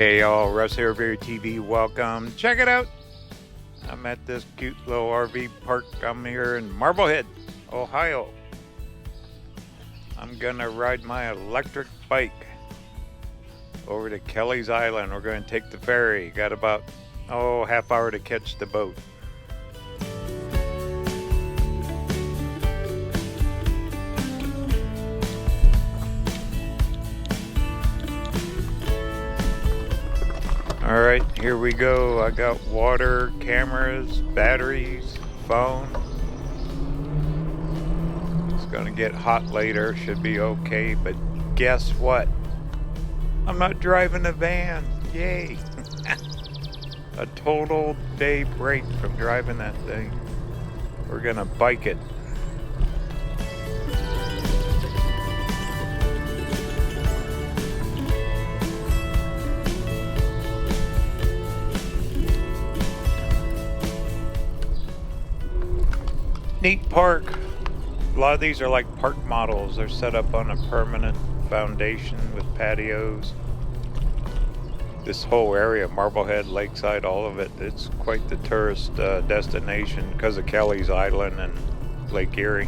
Hey y'all, Russ here, RVerTV. Welcome. Check it out. I'm at this cute little RV park. I'm here in Marblehead, Ohio. I'm gonna ride my electric bike over to Kelly's Island. We're gonna take the ferry. Got about half hour to catch the boat. All right, here we go. I got water, cameras, batteries, phone. It's gonna get hot later, should be okay, but guess what? I'm not driving a van, yay. A total day break from driving that thing. We're gonna bike it. Neat park. A lot of these are like park models. They're set up on a permanent foundation with patios. This whole area, Marblehead, Lakeside, all of it, it's quite the tourist destination because of Kelly's Island and Lake Erie.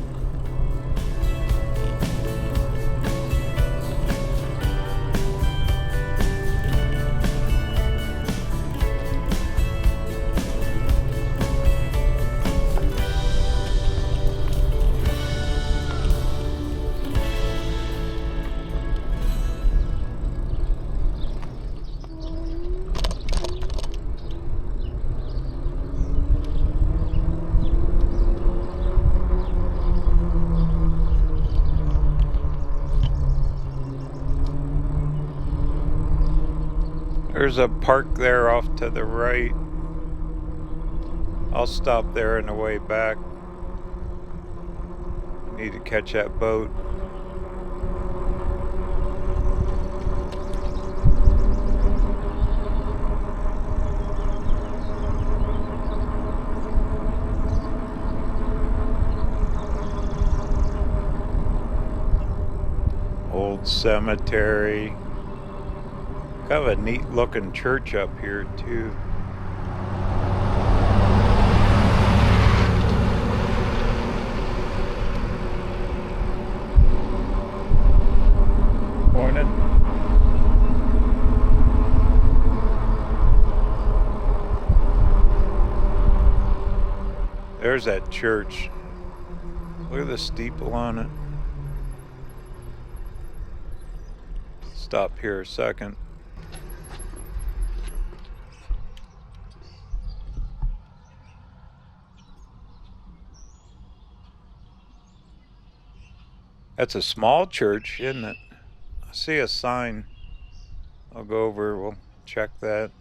There's a park there off to the right. I'll stop there on the way back. Need to catch that boat. Old cemetery. Kind of a neat looking church up here too. Morning. There's that church. Look at the steeple on it. Stop here a second. That's a small church, isn't it? I see a sign. I'll go over, we'll check that.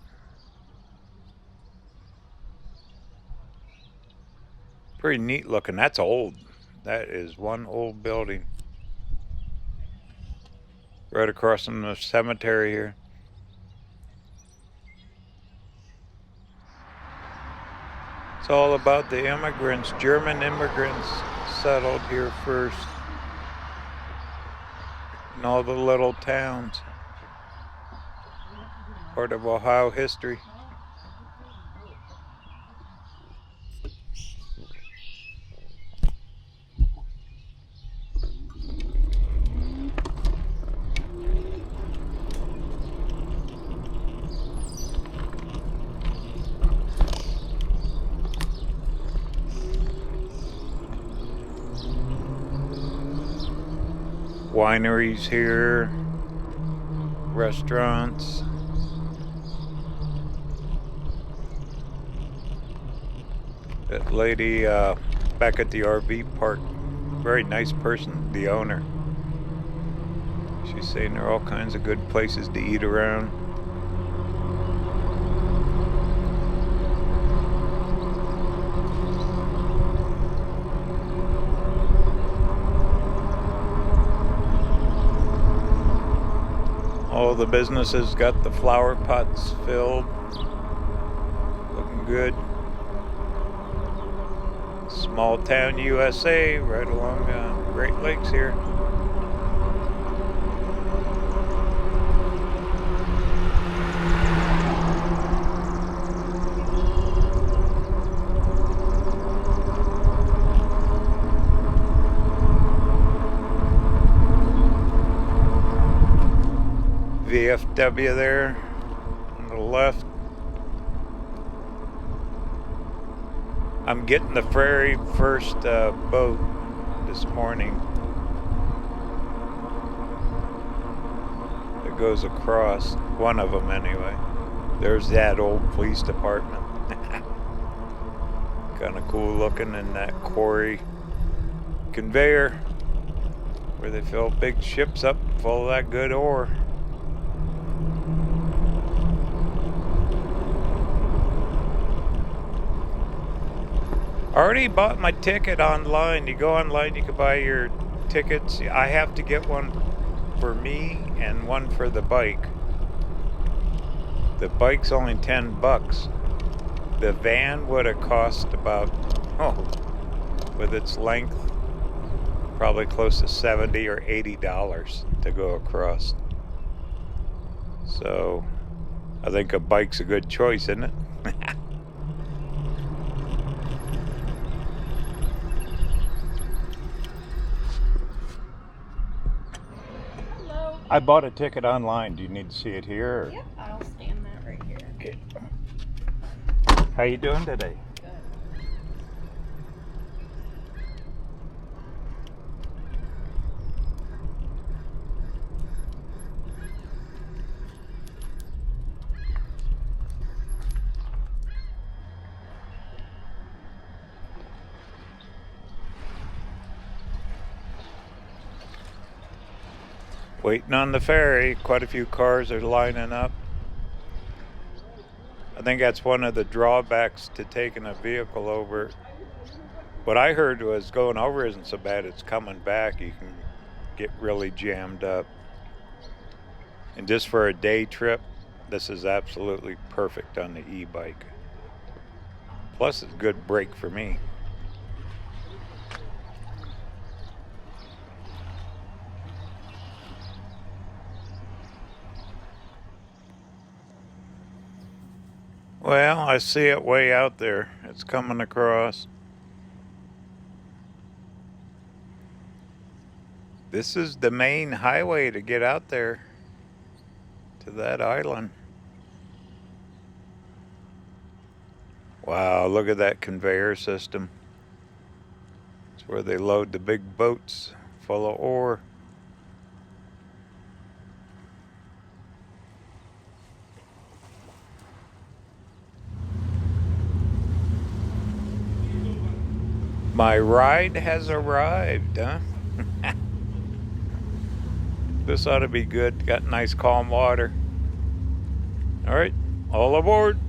Pretty neat looking. That's old. That is one old building. Right across from the cemetery here. It's all about the immigrants, German immigrants settled here first. In all the little towns. Part of Ohio history. Wineries here, restaurants. That lady back at the RV park, very nice person, the owner. She's saying there are all kinds of good places to eat around. All the businesses got the flower pots filled. Looking good. Small town USA right along Great Lakes here. VFW there on the left. I'm getting the ferry first boat this morning that goes across, one of them anyway. There's that old police department. Kind of cool looking, in that quarry conveyor where they fill big ships up full of that good ore. I already bought my ticket online. You go online, you can buy your tickets. I have to get one for me and one for the bike. The bike's only $10. The van would have cost about, with its length, probably close to $70 or $80 to go across. So I think a bike's a good choice, isn't it? Hello. I bought a ticket online. Do you need to see it here? Or? Yep, I'll stand that right here. Okay. How you doing today? Good. Waiting on the ferry. Quite a few cars are lining up. I think that's one of the drawbacks to taking a vehicle over. What I heard was going over isn't so bad, it's coming back you can get really jammed up. And just for a day trip, this is absolutely perfect on the e-bike. Plus it's a good break for me. Well, I see it way out there. It's coming across. This is the main highway to get out there to that island. Wow, look at that conveyor system. It's where they load the big boats full of ore. My ride has arrived, huh? This ought to be good. Got nice calm water. All right, all aboard.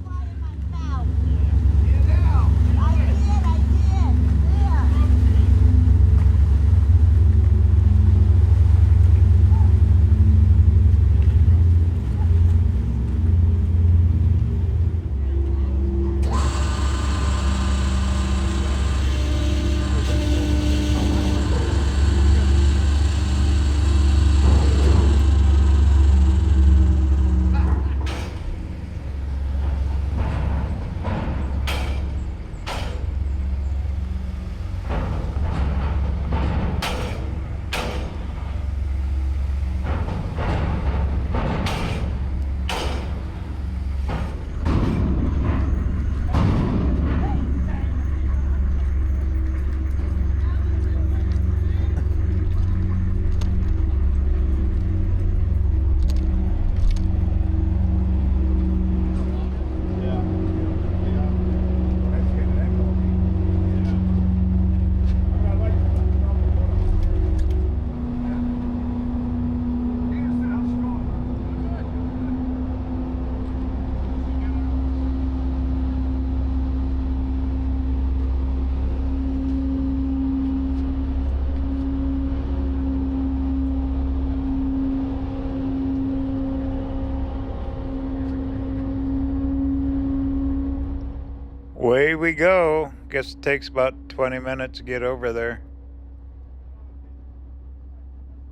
Away we go. Guess it takes about 20 minutes to get over there.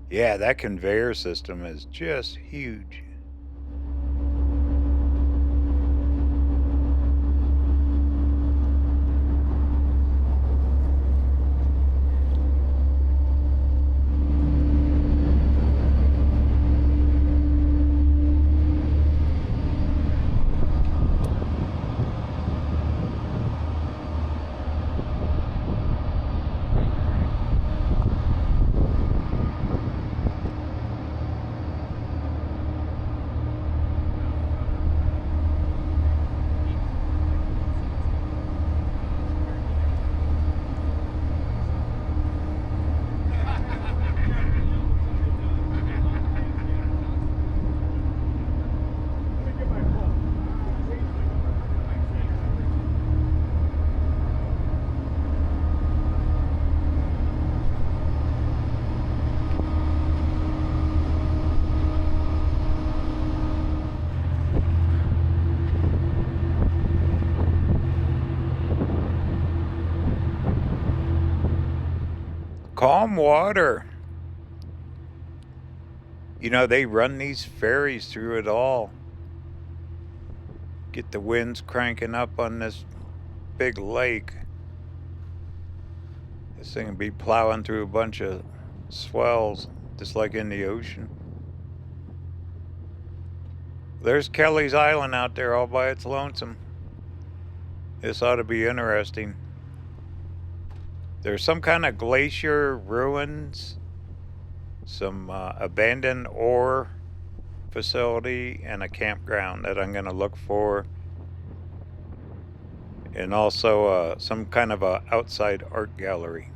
Yeah, that conveyor system is just huge. Calm water. You know, they run these ferries through it all. Get the winds cranking up on this big lake. This thing will be plowing through a bunch of swells, just like in the ocean. There's Kelly's Island out there all by its lonesome. This ought to be interesting. There's some kind of glacier ruins, some abandoned ore facility, and a campground that I'm going to look for. And also some kind of a outside art gallery.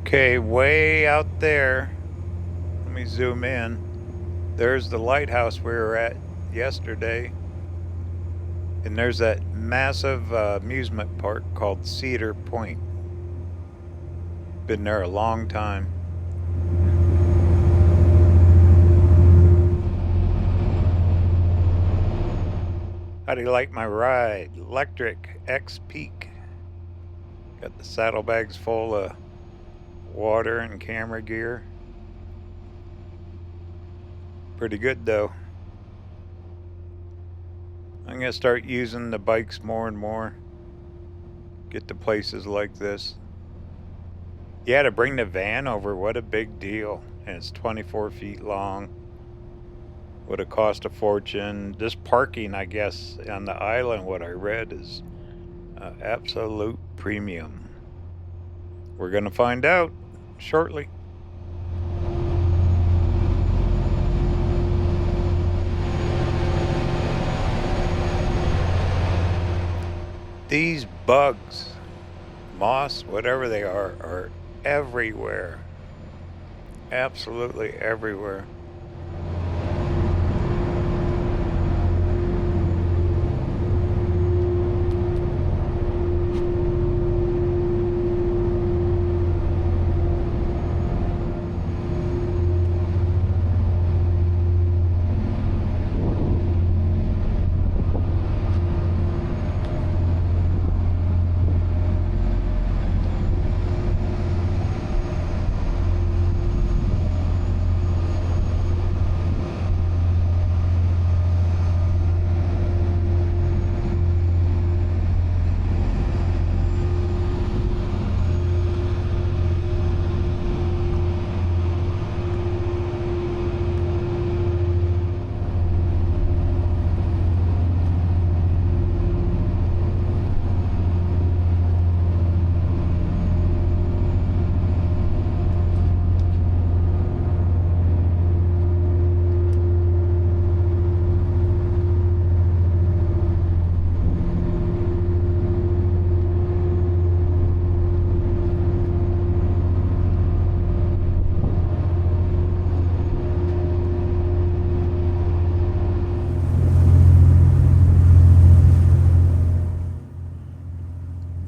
Okay, way out there, let me zoom in. There's the lighthouse we were at yesterday. And there's that massive amusement park called Cedar Point. Been there a long time. How do you like my ride? Lectric XPEAK. Got the saddlebags full of water and camera gear. Pretty good though. I'm gonna start using the bikes more and more. Get to places like this. Yeah, to bring the van over, what a big deal. And it's 24 feet long. Would have cost a fortune. This parking, I guess, on the island, what I read is absolute premium. We're gonna find out shortly. These bugs, moss, whatever they are everywhere. Absolutely everywhere.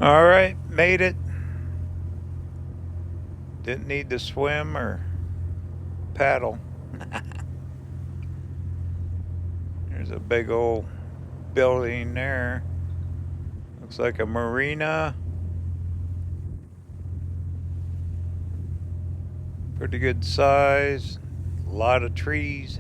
All right, made it. Didn't need to swim or paddle. There's a big old building there. Looks like a marina. Pretty good size. A lot of trees.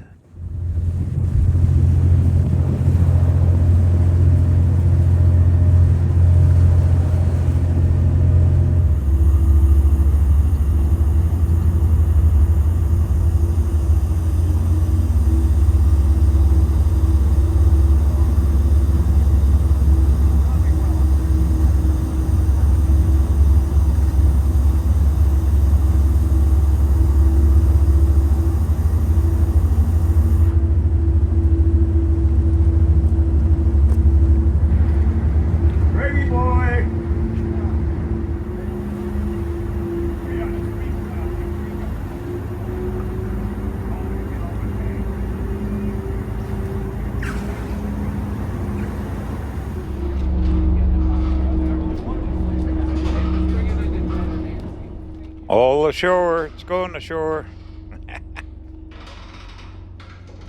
All ashore. It's going ashore.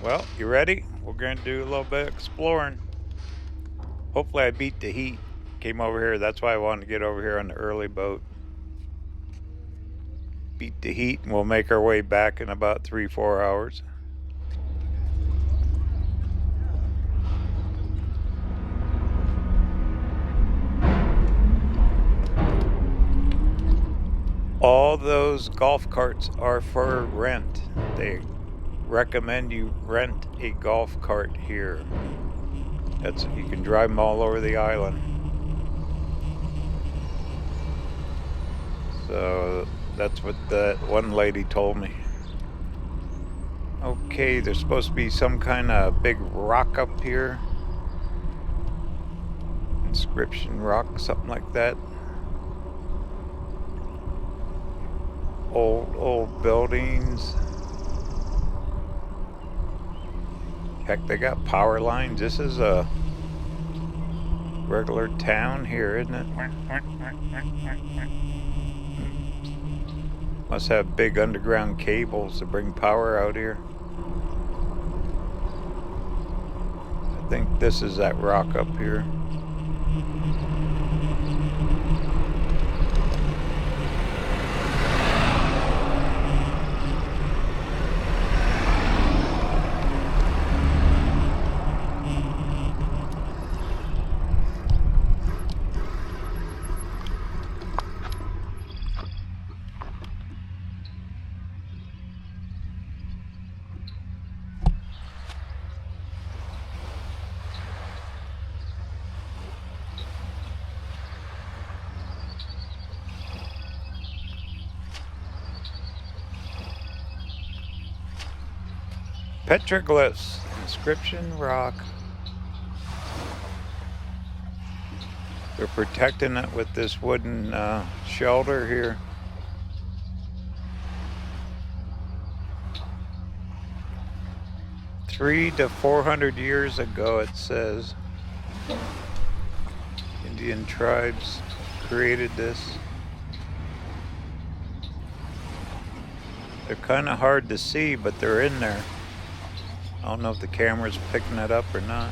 Well, you ready? We're going to do a little bit of exploring. Hopefully I beat the heat. Came over here. That's why I wanted to get over here on the early boat. Beat the heat, and we'll make our way back in about 3-4 hours. All those golf carts are for rent. They recommend you rent a golf cart here. You can drive them all over the island. So that's what that one lady told me. Okay, there's supposed to be some kind of big rock up here. Inscription Rock, something like that. Old buildings. Heck, they got power lines. This is a regular town here, isn't it? Must have big underground cables to bring power out here. I think this is that rock up here. Petroglyphs, Inscription Rock. They're protecting it with this wooden shelter here. "300 to 400 years ago," it says, Indian tribes created this. They're kind of hard to see, but they're in there. I don't know if the camera's picking it up or not.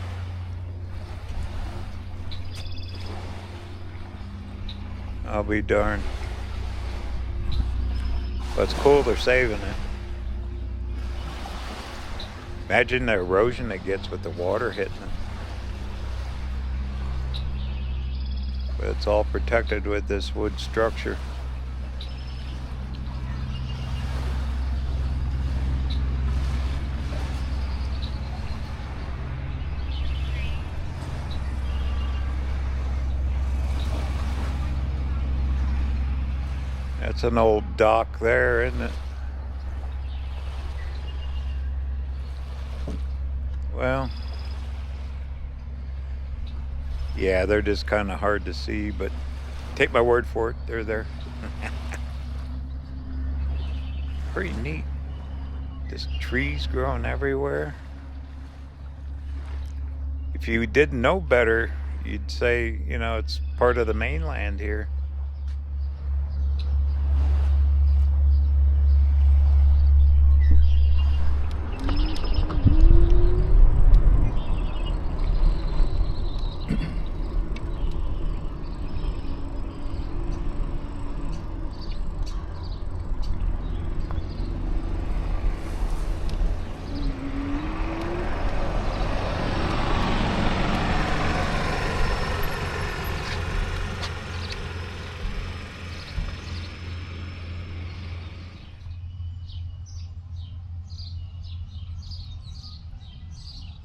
I'll be darned. But it's cool they're saving it. Imagine the erosion it gets with the water hitting it. But it's all protected with this wood structure. That's an old dock there, isn't it? Well, yeah, they're just kind of hard to see, but take my word for it, they're there. Pretty neat. Just trees growing everywhere. If you didn't know better, you'd say, you know, it's part of the mainland here.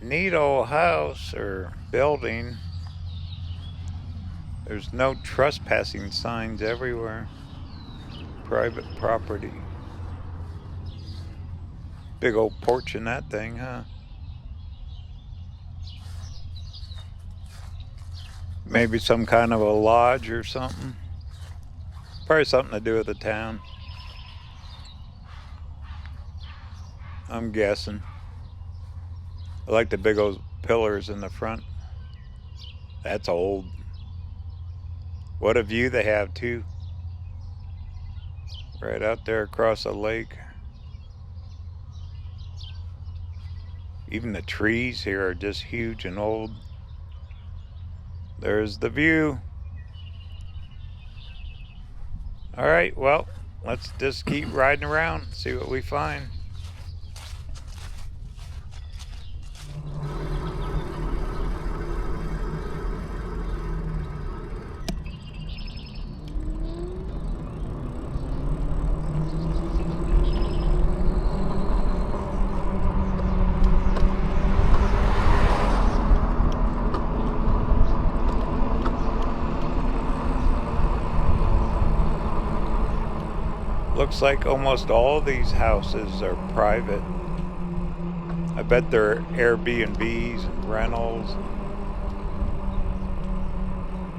Neat old house or building. There's no trespassing signs everywhere. Private property. Big old porch in that thing, huh? Maybe some kind of a lodge or something. Probably something to do with the town. I'm guessing. I like the big old pillars in the front. That's old. What a view they have too. Right out there across a lake. Even the trees here are just huge and old. There's the view. All right, well, let's just keep riding around, see what we find. Looks like almost all these houses are private. I bet they're Airbnbs and rentals.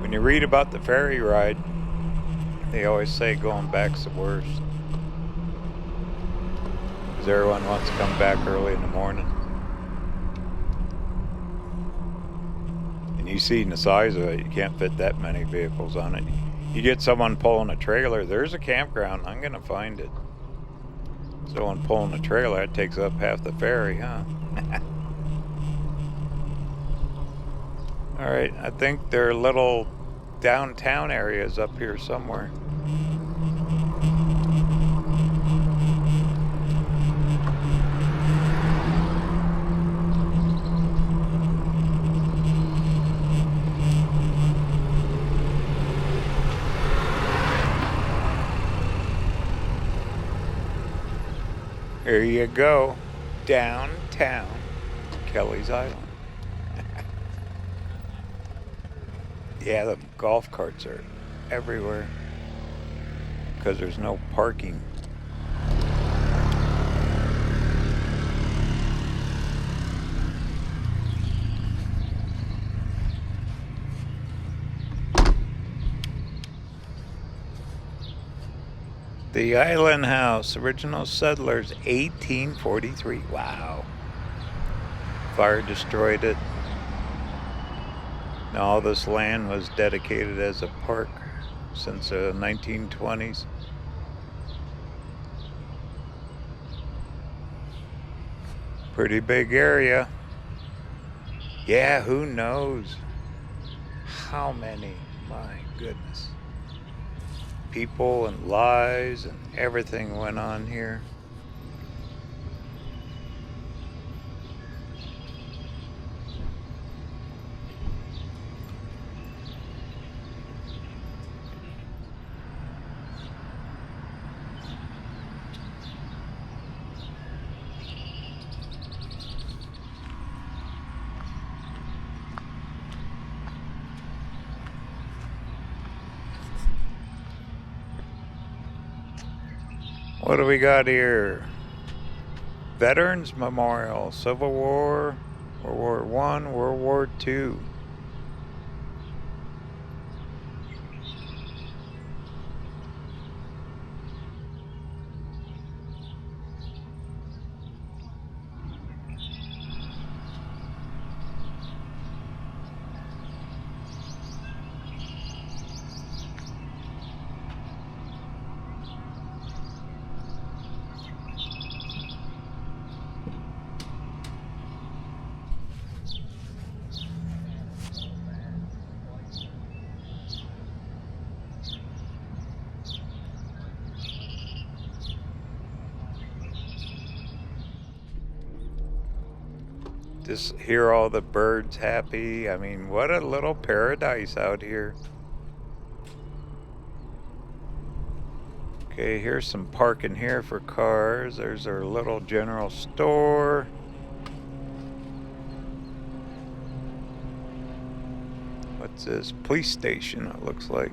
When you read about the ferry ride, they always say going back's the worst. Because everyone wants to come back early in the morning. And you see the size of it, you can't fit that many vehicles on it. You get someone pulling a trailer, there's a campground, I'm gonna find it. Someone pulling a trailer, that takes up half the ferry, huh? Alright, I think there are little downtown areas up here somewhere. Here you go, downtown Kelly's Island. Yeah, the golf carts are everywhere because there's no parking. The Island House, original settlers, 1843. Wow. Fire destroyed it. Now all this land was dedicated as a park since the 1920s. Pretty big area. Yeah, who knows how many, my goodness. People and lives and everything went on here. What do we got here? Veterans Memorial, Civil War, World War I, World War II. Just hear all the birds happy. I mean, what a little paradise out here. Okay, here's some parking here for cars. There's our little general store. What's this? Police station, it looks like.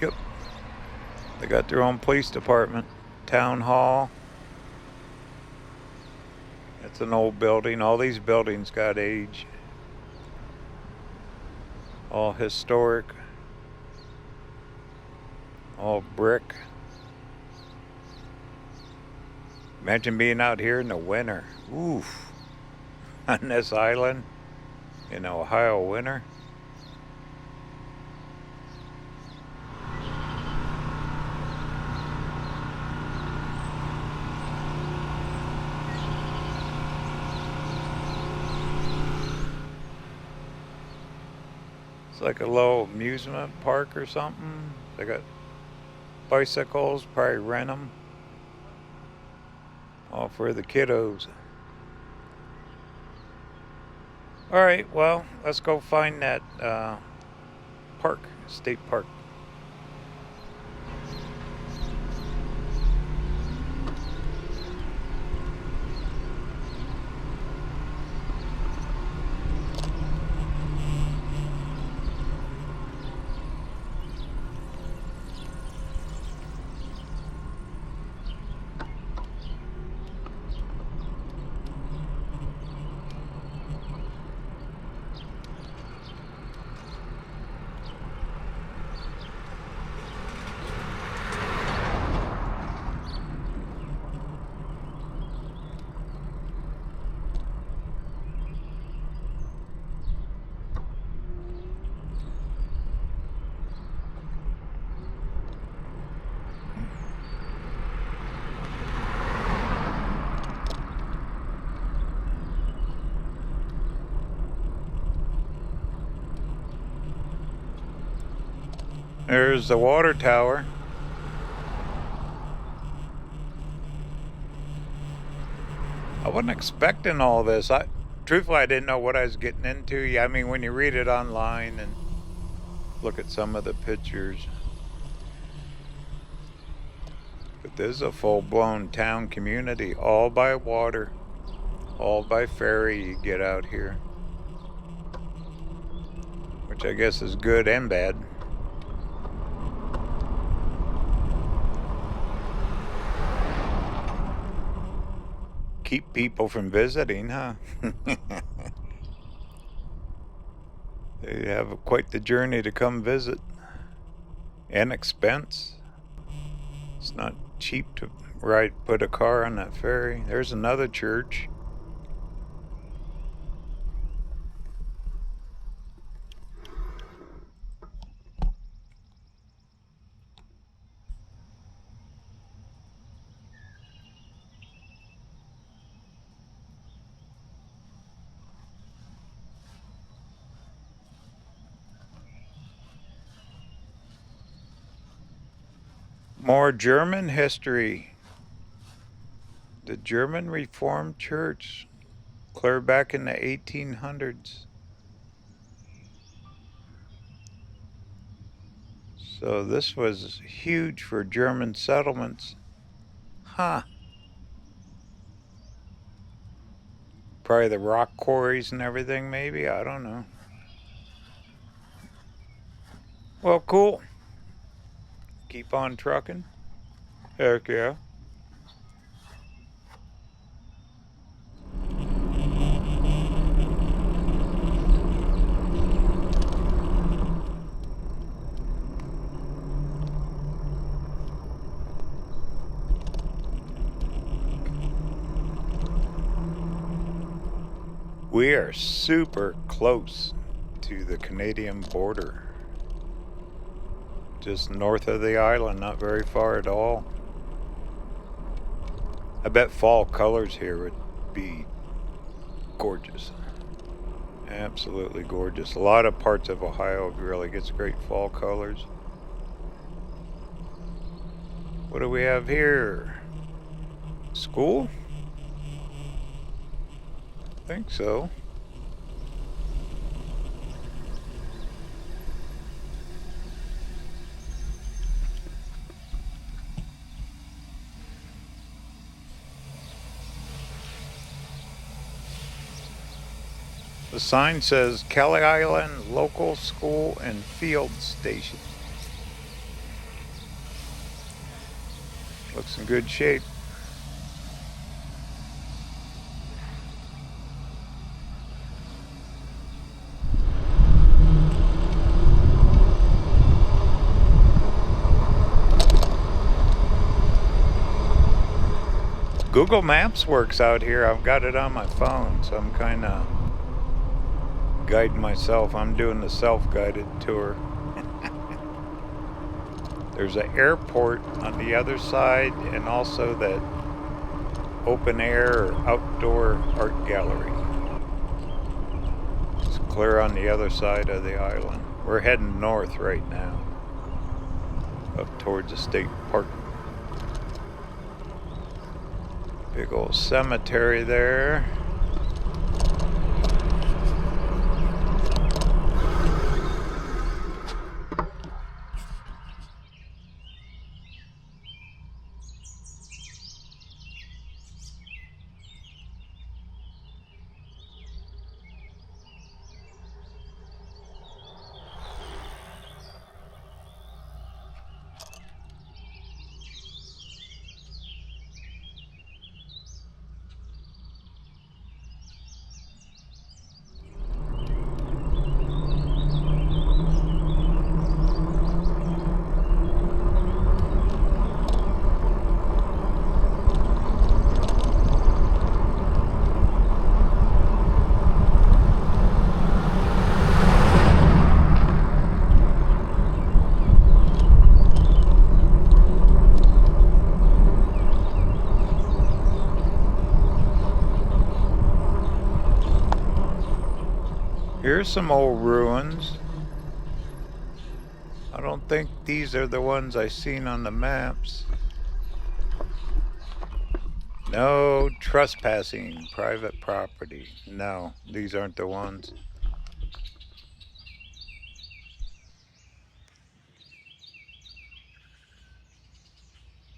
Yep. They got their own police department. Town hall. It's an old building. All these buildings got age. All historic. All brick. Imagine being out here in the winter. Oof. On this island in Ohio winter. It's like a little amusement park or something. They got bicycles, probably rent them. All for the kiddos. Alright, well, let's go find that park, state park. There's the water tower. I wasn't expecting all this. Truthfully, I didn't know what I was getting into. Yeah, I mean, when you read it online and look at some of the pictures. But this is a full-blown town community, all by water, all by ferry you get out here. Which I guess is good and bad. Keep people from visiting, huh? They have quite the journey to come visit. And expense. It's not cheap to put a car on that ferry. There's another church. More German history. The German Reformed Church, clear back in the 1800s. So this was huge for German settlements. Huh. Probably the rock quarries and everything, maybe. I don't know. Well, cool. Keep on trucking. Heck yeah. We are super close to the Canadian border. Just north of the island, not very far at all. I bet fall colors here would be gorgeous. Absolutely gorgeous. A lot of parts of Ohio really gets great fall colors. What do we have here? School? I think so. The sign says Kelly Island Local School and Field Station. Looks in good shape. Google Maps works out here. I've got it on my phone, so I'm kind of guiding myself. I'm doing the self-guided tour. There's an airport on the other side and also that open air or outdoor art gallery. It's clear on the other side of the island. We're heading north right now, up towards the state park. Big old cemetery there. Here's some old ruins. I don't think these are the ones I seen on the maps. No trespassing, private property. No, these aren't the ones.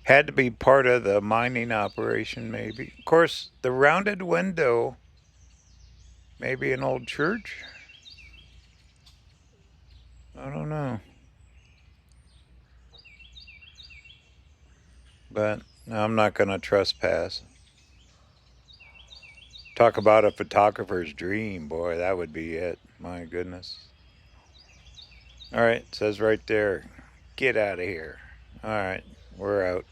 Had to be part of the mining operation, maybe. Of course, the rounded window, maybe an old church? I don't know. But I'm not going to trespass. Talk about a photographer's dream, boy, that would be it. My goodness. All right, it says right there, get out of here. All right, we're out.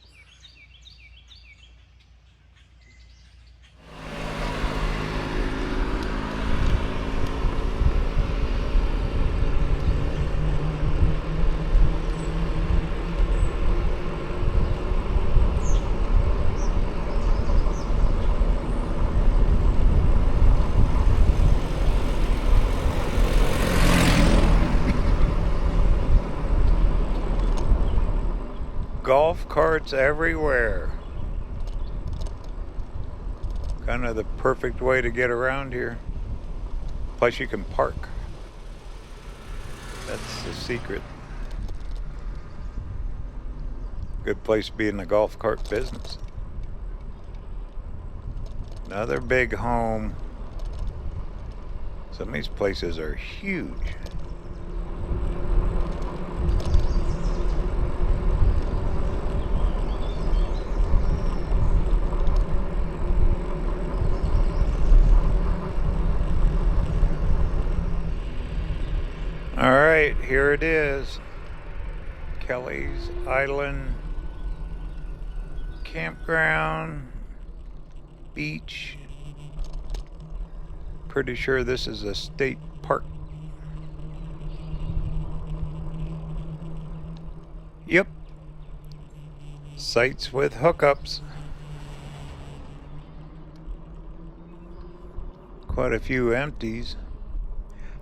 Golf carts everywhere. Kind of the perfect way to get around here. Plus you can park. That's the secret. Good place to be in the golf cart business. Another big home. Some of these places are huge. All right, here it is. Kelly's Island Campground, beach. Pretty sure this is a state park. Yep. Sites with hookups. Quite a few empties.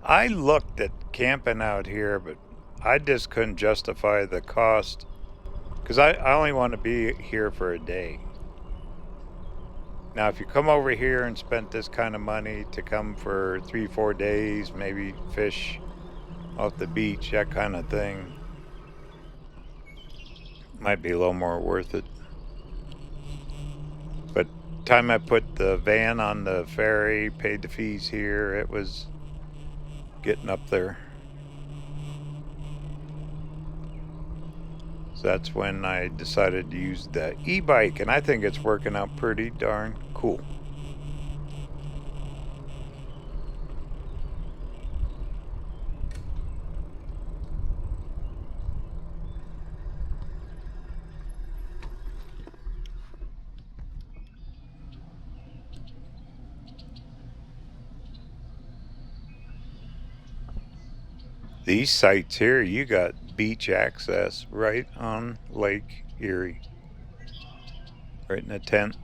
I looked at camping out here, but I just couldn't justify the cost because I only want to be here for a day. Now, if you come over here and spent this kind of money to come for 3-4 days, maybe fish off the beach, that kind of thing, might be a little more worth it. But time I put the van on the ferry, paid the fees here, it was getting up there. So that's when I decided to use the e-bike, and I think it's working out pretty darn cool. These sites here, you got beach access right on Lake Erie, right in a tent.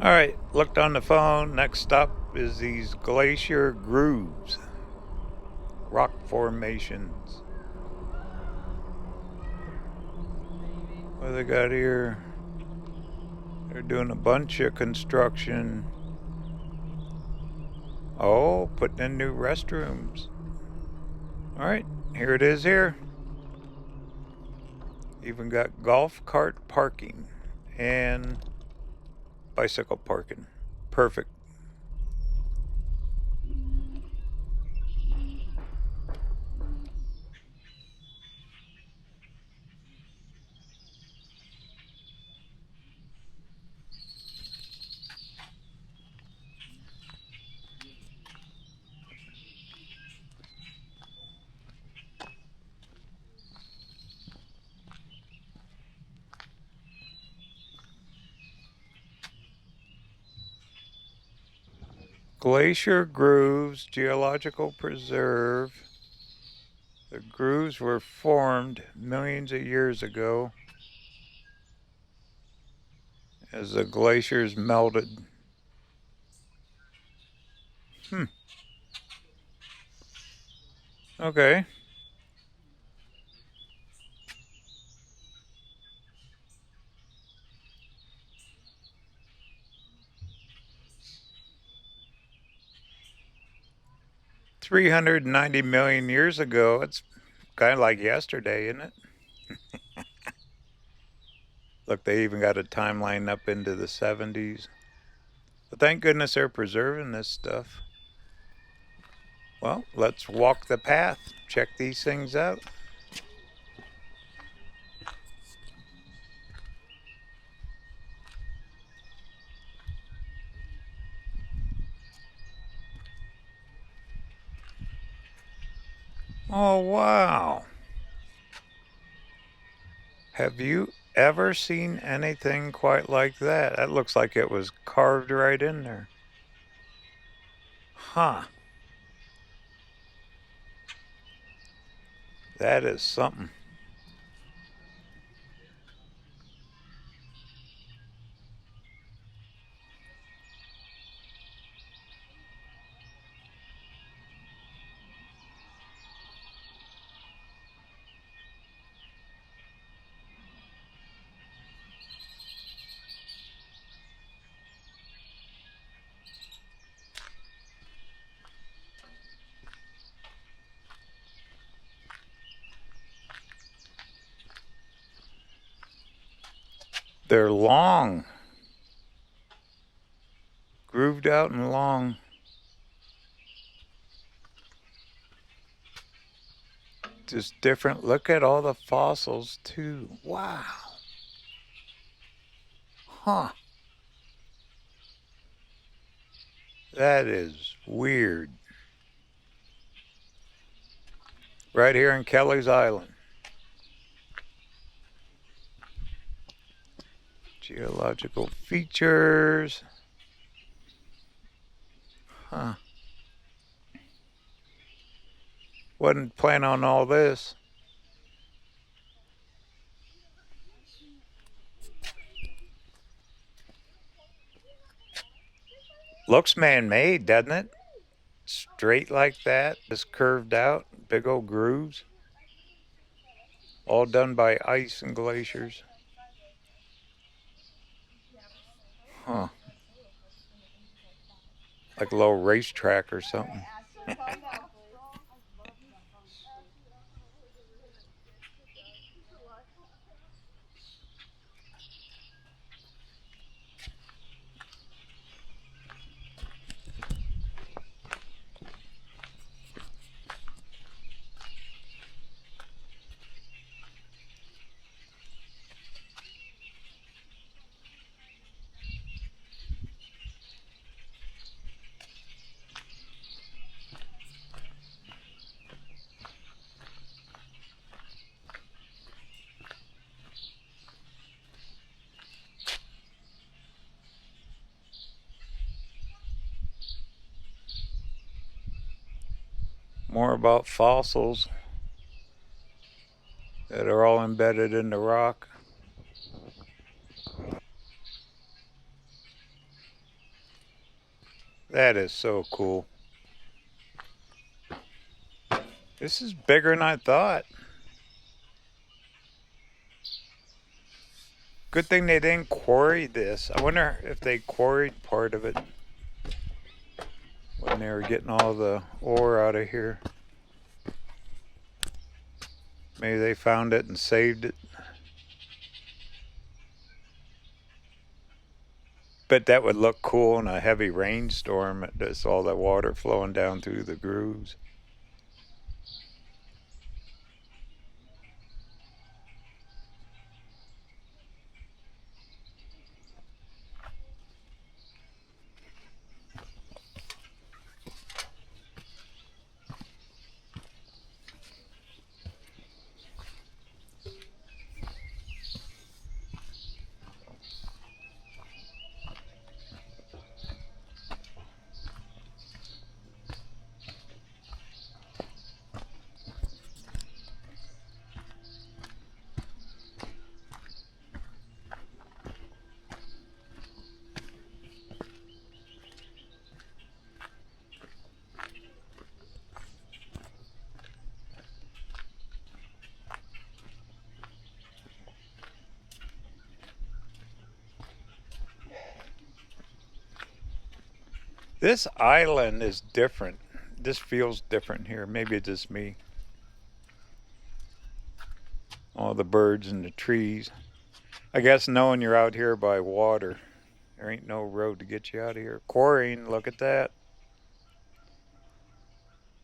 Alright, looked on the phone. Next stop is these Glacial Grooves. Rock formations. What do they got here? They're doing a bunch of construction. Oh, putting in new restrooms. Alright, here it is here. Even got golf cart parking and bicycle parking. Perfect. Glacial Grooves Geological Preserve. The grooves were formed millions of years ago as the glaciers melted. Okay. $390 million years ago. It's kind of like yesterday, isn't it? Look, they even got a timeline up into the 70s. But thank goodness they're preserving this stuff. Well, let's walk the path, check these things out. Oh, wow. Have you ever seen anything quite like that? That looks like it was carved right in there. Huh. That is something. They're long. Grooved out and long. Just different. Look at all the fossils, too. Wow. Huh. That is weird. Right here in Kelly's Island. Geological features. Huh. Wasn't planning on all this. Looks man-made, doesn't it? Straight like that, just curved out, big old grooves. All done by ice and glaciers. Huh. Like a little racetrack or something. More about fossils that are all embedded in the rock. That is so cool. This is bigger than I thought. Good thing they didn't quarry this. I wonder if they quarried part of it when they were getting all the ore out of here. Maybe they found it and saved it. But that would look cool in a heavy rainstorm. There's all that water flowing down through the grooves. This island is different. This feels different here. Maybe it's just me. All the birds and the trees. I guess knowing you're out here by water, there ain't no road to get you out of here. Quarrying, look at that.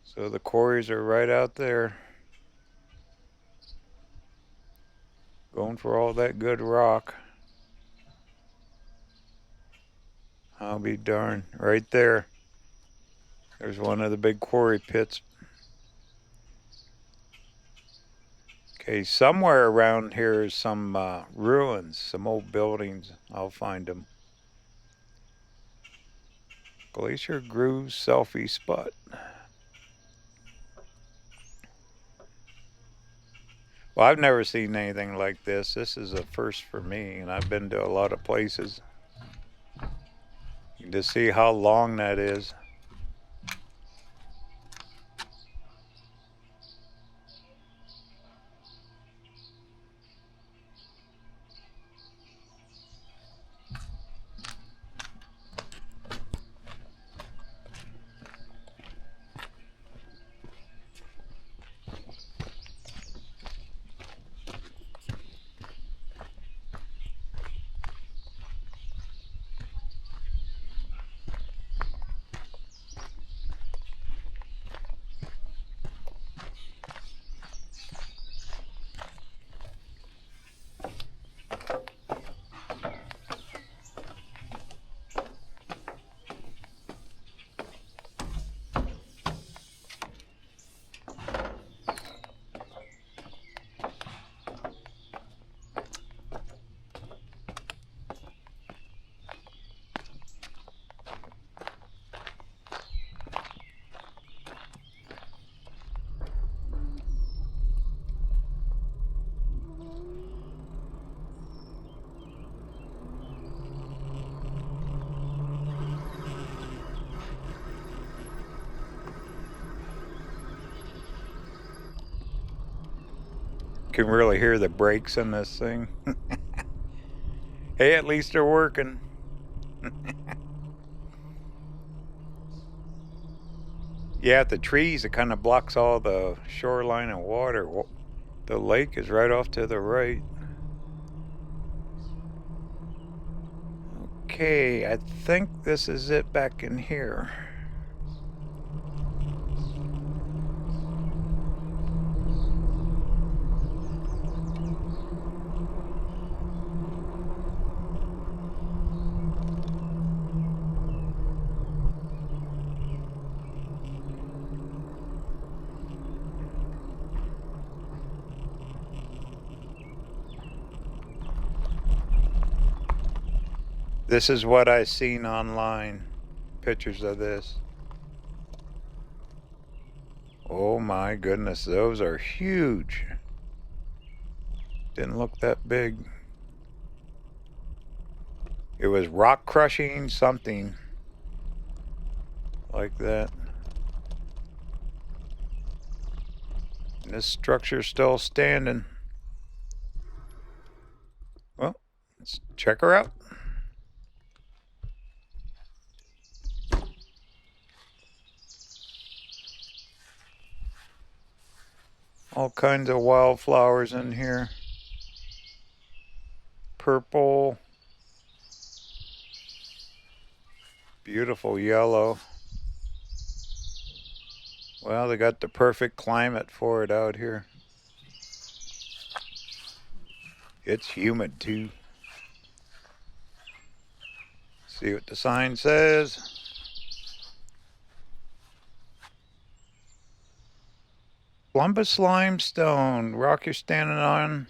So the quarries are right out there. Going for all that good rock. I'll be darned. Right there. There's one of the big quarry pits. Okay, somewhere around here is some ruins, some old buildings. I'll find them. Glacial Grooves selfie spot. Well, I've never seen anything like this. This is a first for me, and I've been to a lot of places. You can just see how long that is. Can really hear the brakes in this thing. Hey, at least they're working. Yeah, the trees, it kind of blocks all the shoreline and water. The lake is right off to the right. Okay, I think this is it back in here. This is what I seen online. Pictures of this. Oh my goodness, those are huge. Didn't look that big. It was rock crushing something. like that. And this structure's still standing. Well, let's check her out. All kinds of wildflowers in here. Purple. Beautiful yellow. Well, they got the perfect climate for it out here. It's humid too. See what the sign says. Columbus limestone. Rock you're standing on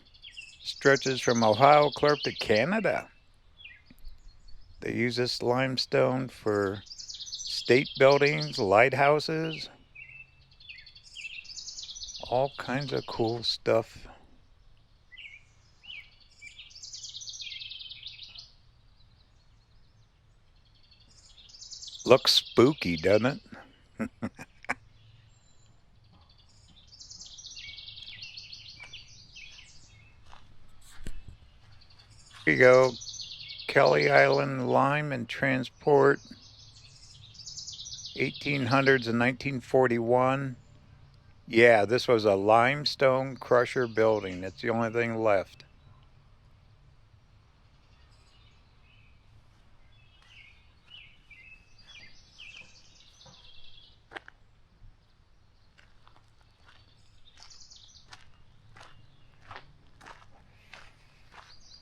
stretches from Ohio clear up to Canada. They use this limestone for state buildings, lighthouses, all kinds of cool stuff. Looks spooky, doesn't it? Here you go. Kelly Island Lime and Transport, 1800s and 1941. Yeah, this was a limestone crusher building. It's the only thing left.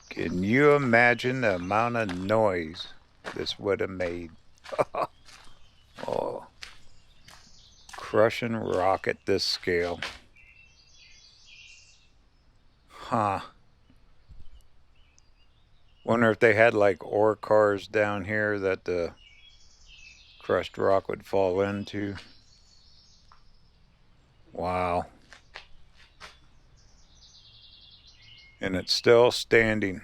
Can you imagine the amount of noise this would have made? Oh, crushing rock at this scale. Huh. Wonder if they had like ore cars down here that the crushed rock would fall into. Wow. And it's still standing.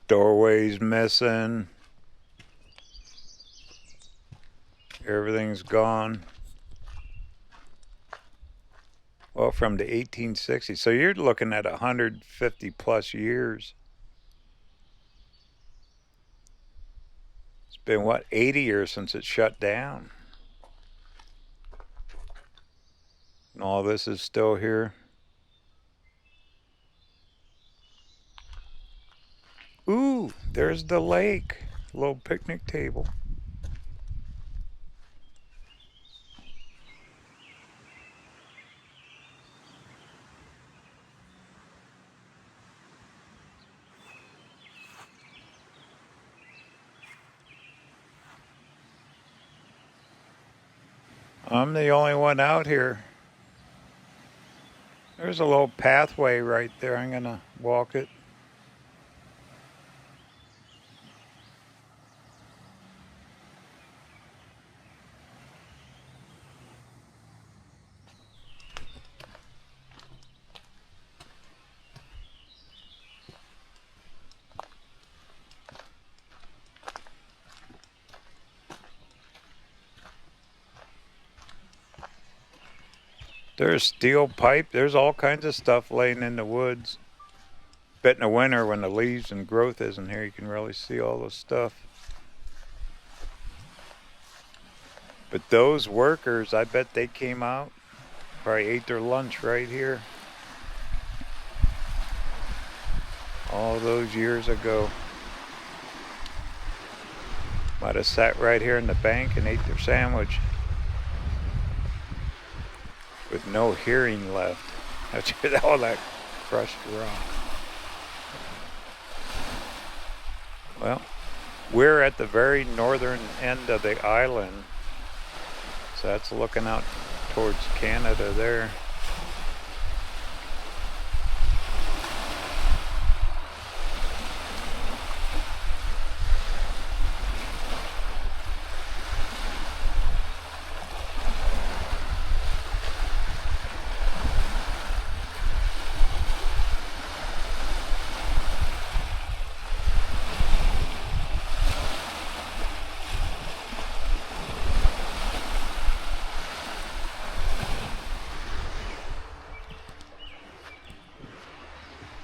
Doorway's missing. Everything's gone. Well, from the 1860s. So you're looking at 150 plus years. It's been, what, 80 years since it shut down. And all this is still here. Ooh, there's the lake. A little picnic table. I'm the only one out here. There's a little pathway right there. I'm gonna walk it. There's steel pipe. There's all kinds of stuff laying in the woods. Bet in the winter when the leaves and growth isn't here, you can really see all this stuff. But those workers, I bet they came out, probably ate their lunch right here. All those years ago. Might have sat right here in the bank and ate their sandwich. With no hearing left. After all that crushed rock. Well, we're at the very northern end of the island, so that's looking out towards Canada there.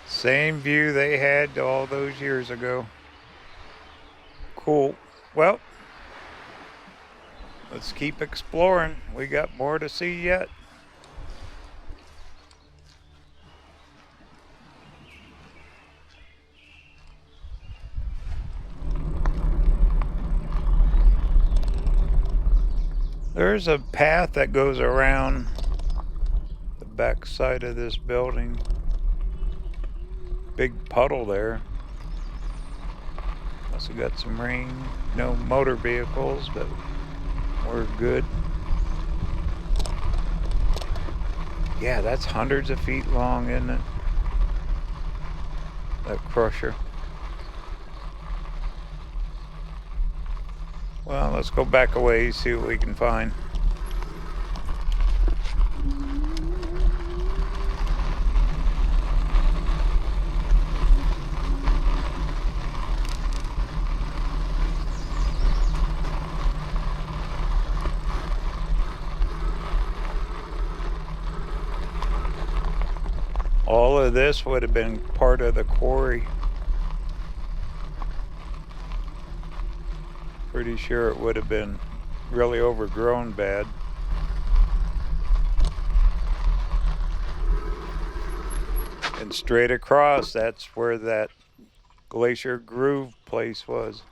Same view they had all those years ago. Cool. Well, let's keep exploring. We got more to see yet. There's a path that goes around the back side of this building. Big puddle there. Must have got some rain. No motor vehicles, but we're good. Yeah, that's hundreds of feet long, isn't it? That crusher. Well, let's go back a ways, see what we can find. All of this would have been part of the quarry. Pretty sure it would have been really overgrown bad. And straight across, that's where that Glacial Groove place was.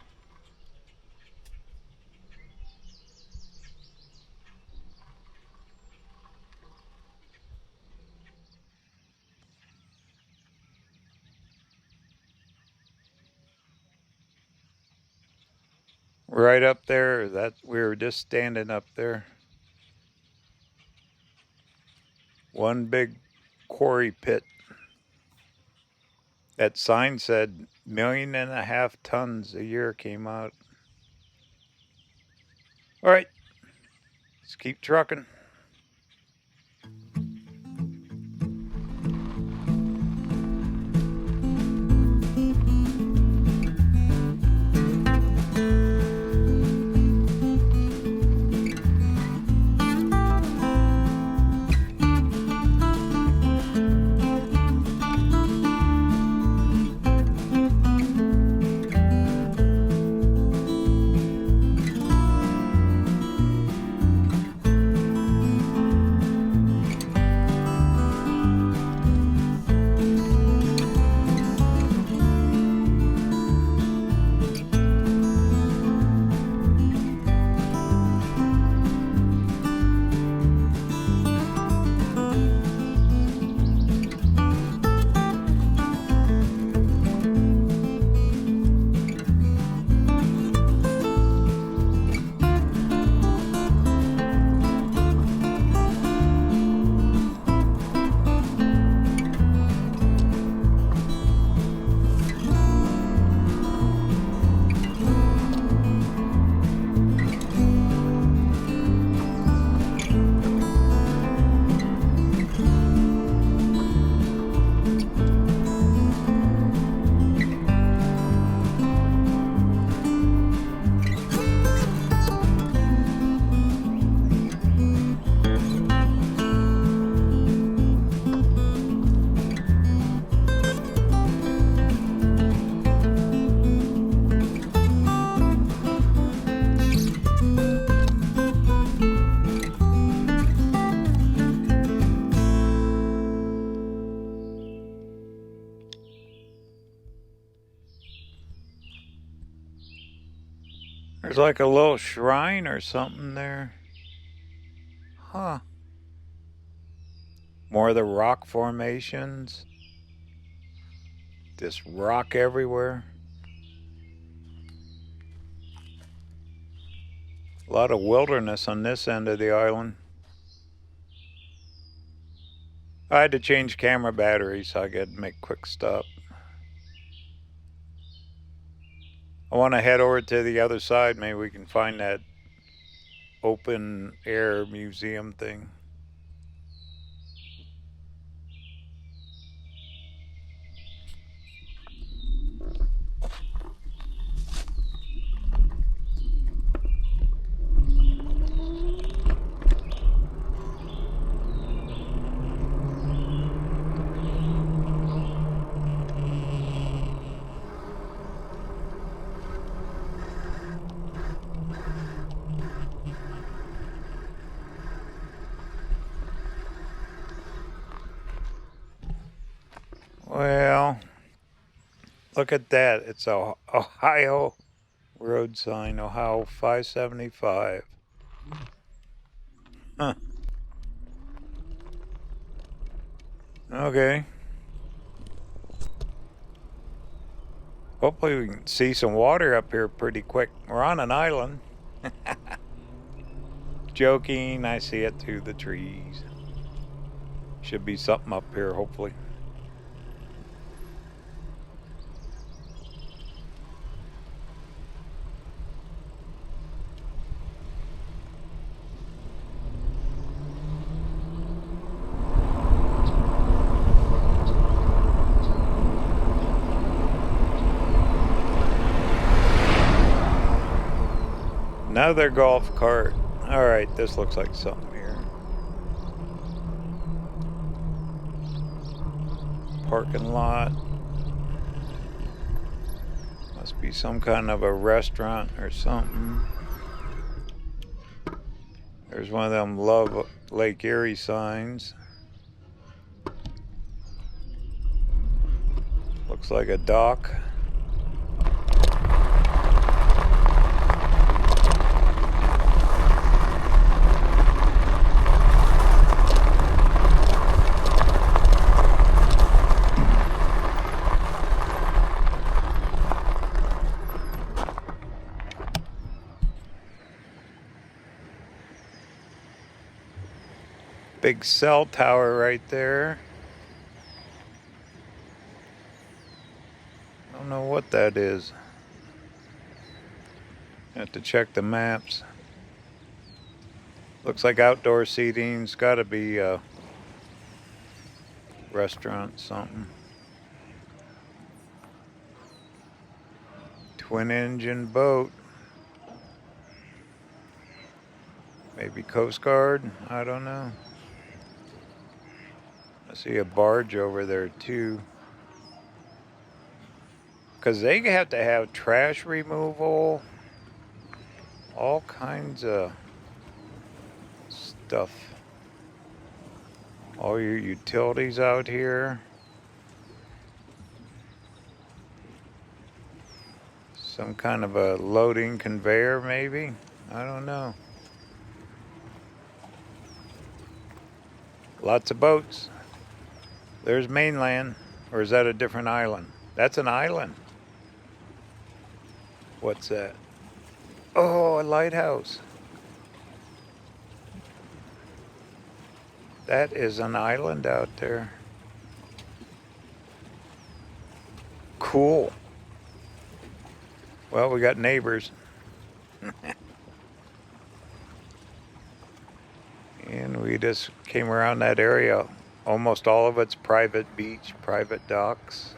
Right up there, that we were just standing up there. One big quarry pit. That sign said 1.5 million tons a year came out. All right, let's keep trucking. There's like a little shrine or something there. Huh. More of the rock formations. This rock everywhere. A lot of wilderness on this end of the island. I had to change camera batteries, so I could make a quick stop. I want to head over to the other side. Maybe we can find that open air museum thing. Well, look at that. It's a Ohio road sign, Ohio 575. Huh. Okay. Hopefully we can see some water up here pretty quick. We're on an island. Joking, I see it through the trees. Should be something up here, hopefully. Another golf cart. All right, this looks like something here. Parking lot. Must be some kind of a restaurant or something. There's one of them Love Lake Erie signs. Looks like a dock. Big cell tower right there. I don't know what that is. Have to check the maps. Looks like outdoor seating's got to be a restaurant, something. Twin engine boat. Maybe Coast Guard, I don't know. I see a barge over there too. Because they have to have trash removal, all kinds of stuff. All your utilities out here. Some kind of a loading conveyor maybe, I don't know. Lots of boats. There's mainland, or is that a different island? That's an island. What's that? Oh, a lighthouse. That is an island out there. Cool. Well, we got neighbors. And we just came around that area. Almost all of it's private beach, private docks.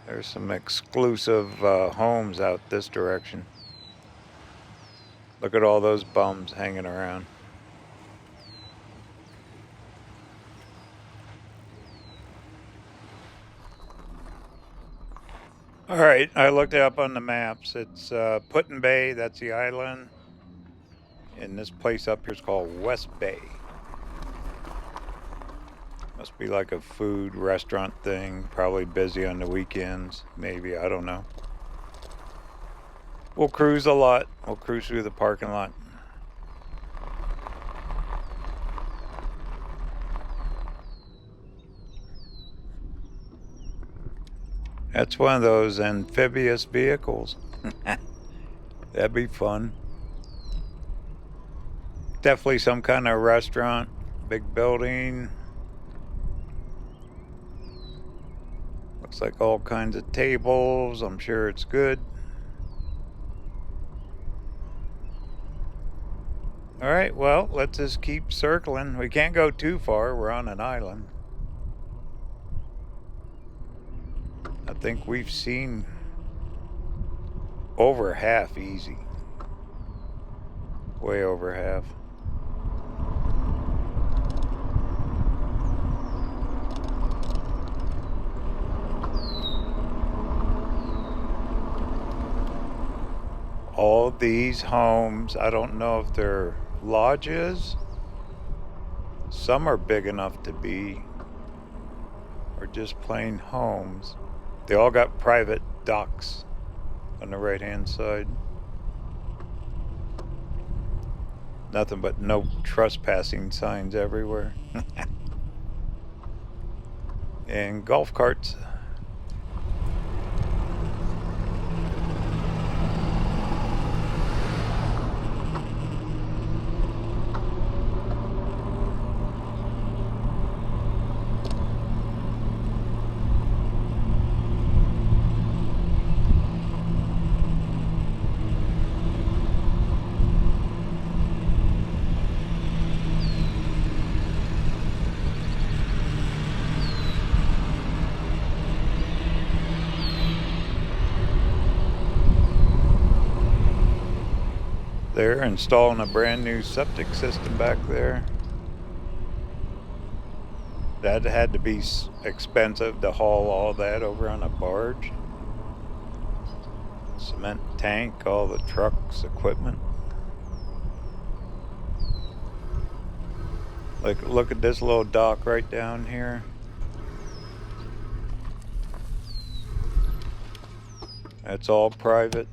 There's some exclusive homes out this direction. Look at all those bums hanging around. All right, I looked it up on the maps. It's Put-in Bay, that's the island. And this place up here is called West Bay. Must be like a food restaurant thing, probably busy on the weekends, maybe, I don't know. We'll cruise a lot. We'll cruise through the parking lot. That's one of those amphibious vehicles. That'd be fun. Definitely some kind of restaurant, big building. Looks like all kinds of tables. I'm sure it's good. All right, well, let's just keep circling. We can't go too far. We're on an island. I think we've seen over half easy. Way over half. All these homes, I don't know if they're lodges. Some are big enough to be, or just plain homes. They all got private docks on the right-hand side. Nothing but no trespassing signs everywhere. And golf carts. They're installing a brand new septic system back there. That had to be expensive to haul all that over on a barge. Cement tank, all the trucks, equipment. Like, look at this little dock right down here. That's all private.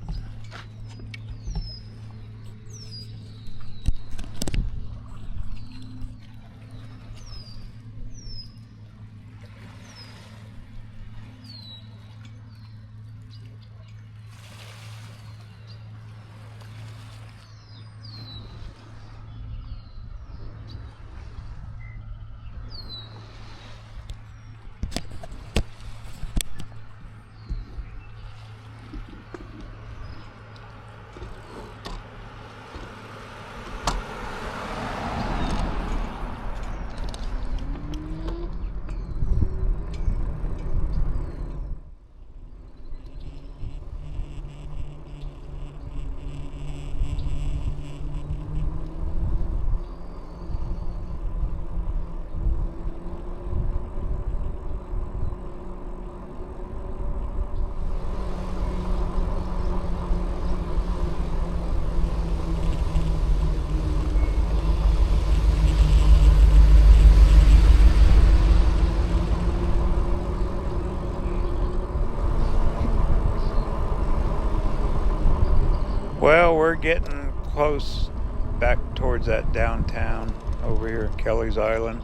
Well, we're getting close back towards that downtown over here at Kelly's Island.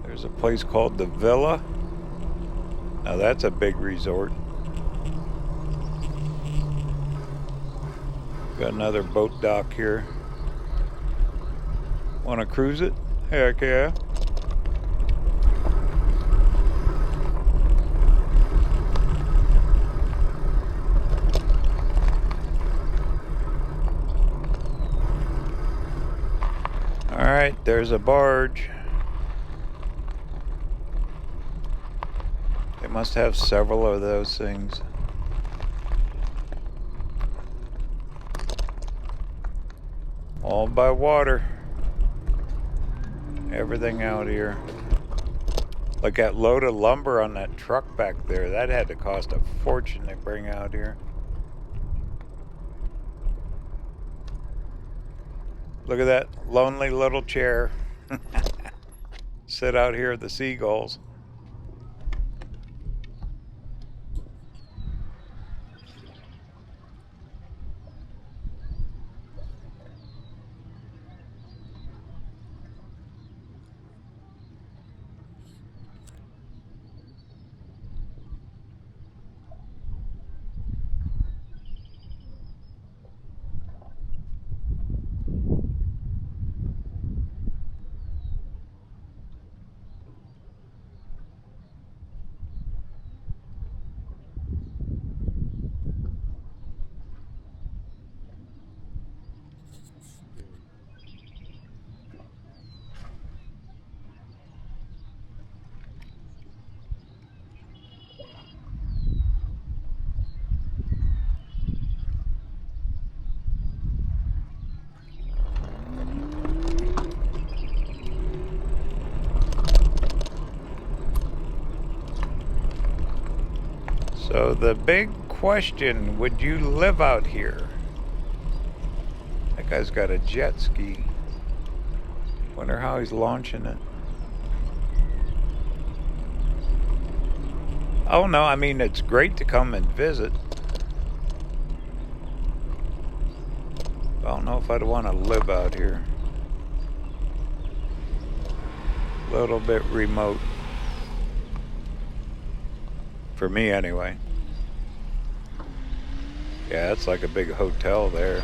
There's a place called the Villa. Now that's a big resort. Got another boat dock here. Want to cruise it? Heck yeah. Alright, there's a barge. They must have several of those things. All by water. Everything out here. Like that load of lumber on that truck back there, that had to cost a fortune to bring out here. Look at that lonely little chair. Sit out here at the seagulls. So the big question, would you live out here? That guy's got a jet ski. Wonder how he's launching it. Oh no, I mean, it's great to come and visit. I don't know if I'd want to live out here. A little bit remote. For me anyway. Yeah, it's like a big hotel there.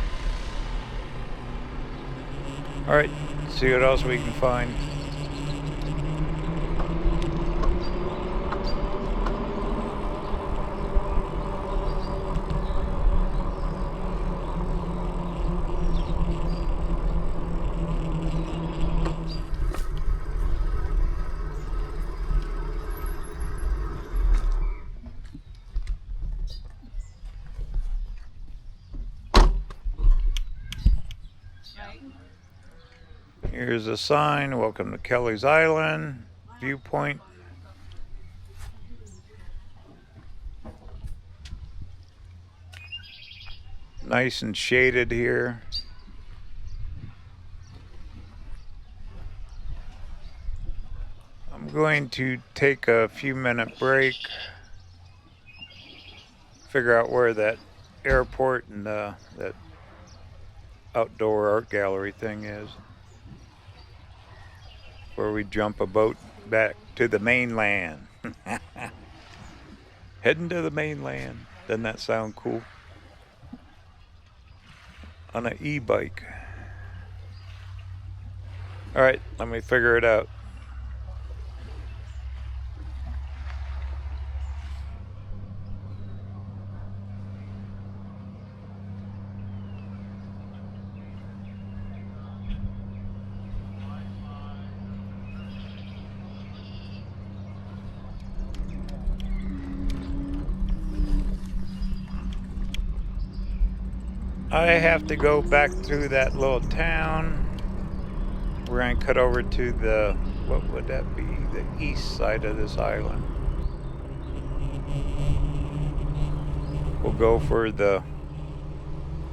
Alright, see what else we can find. Here's a sign, welcome to Kelly's Island, viewpoint. Nice and shaded here. I'm going to take a few-minute break, figure out where that airport and that outdoor art gallery thing is, where we jump a boat back to the mainland. Heading to the mainland. Doesn't that sound cool? On an e-bike. Alright, let me figure it out. I have to go back through that little town. We're going to cut over to the, what would that be? The east side of this island. We'll go for the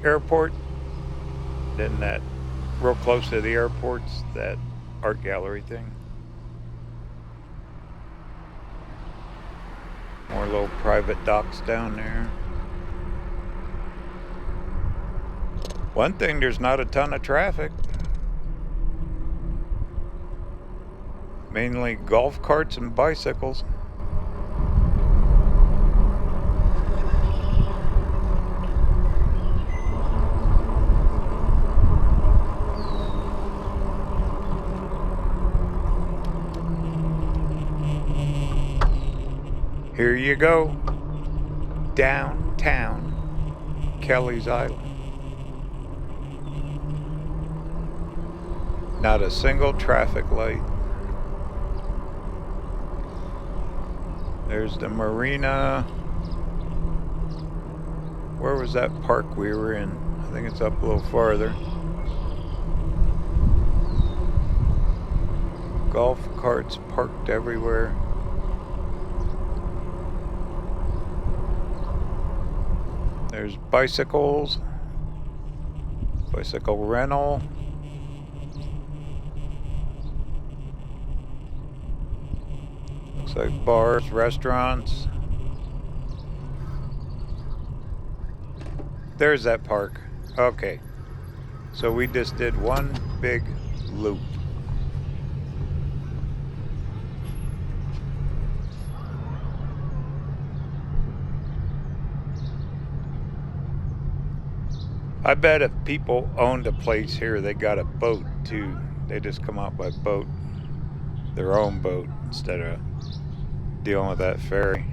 airport. Then that, real close to the airport's that art gallery thing. More little private docks down there. One thing, there's not a ton of traffic. Mainly golf carts and bicycles. Here you go. Downtown Kelly's Island. Not a single traffic light. There's the marina. Where was that park we were in? I think it's up a little farther. Golf carts parked everywhere. There's bicycles. Bicycle rental. Looks like bars, restaurants. There's that park. Okay. So we just did one big loop. I bet if people owned a place here, they got a boat too. They just come out by boat, their own boat, instead of dealing with that ferry.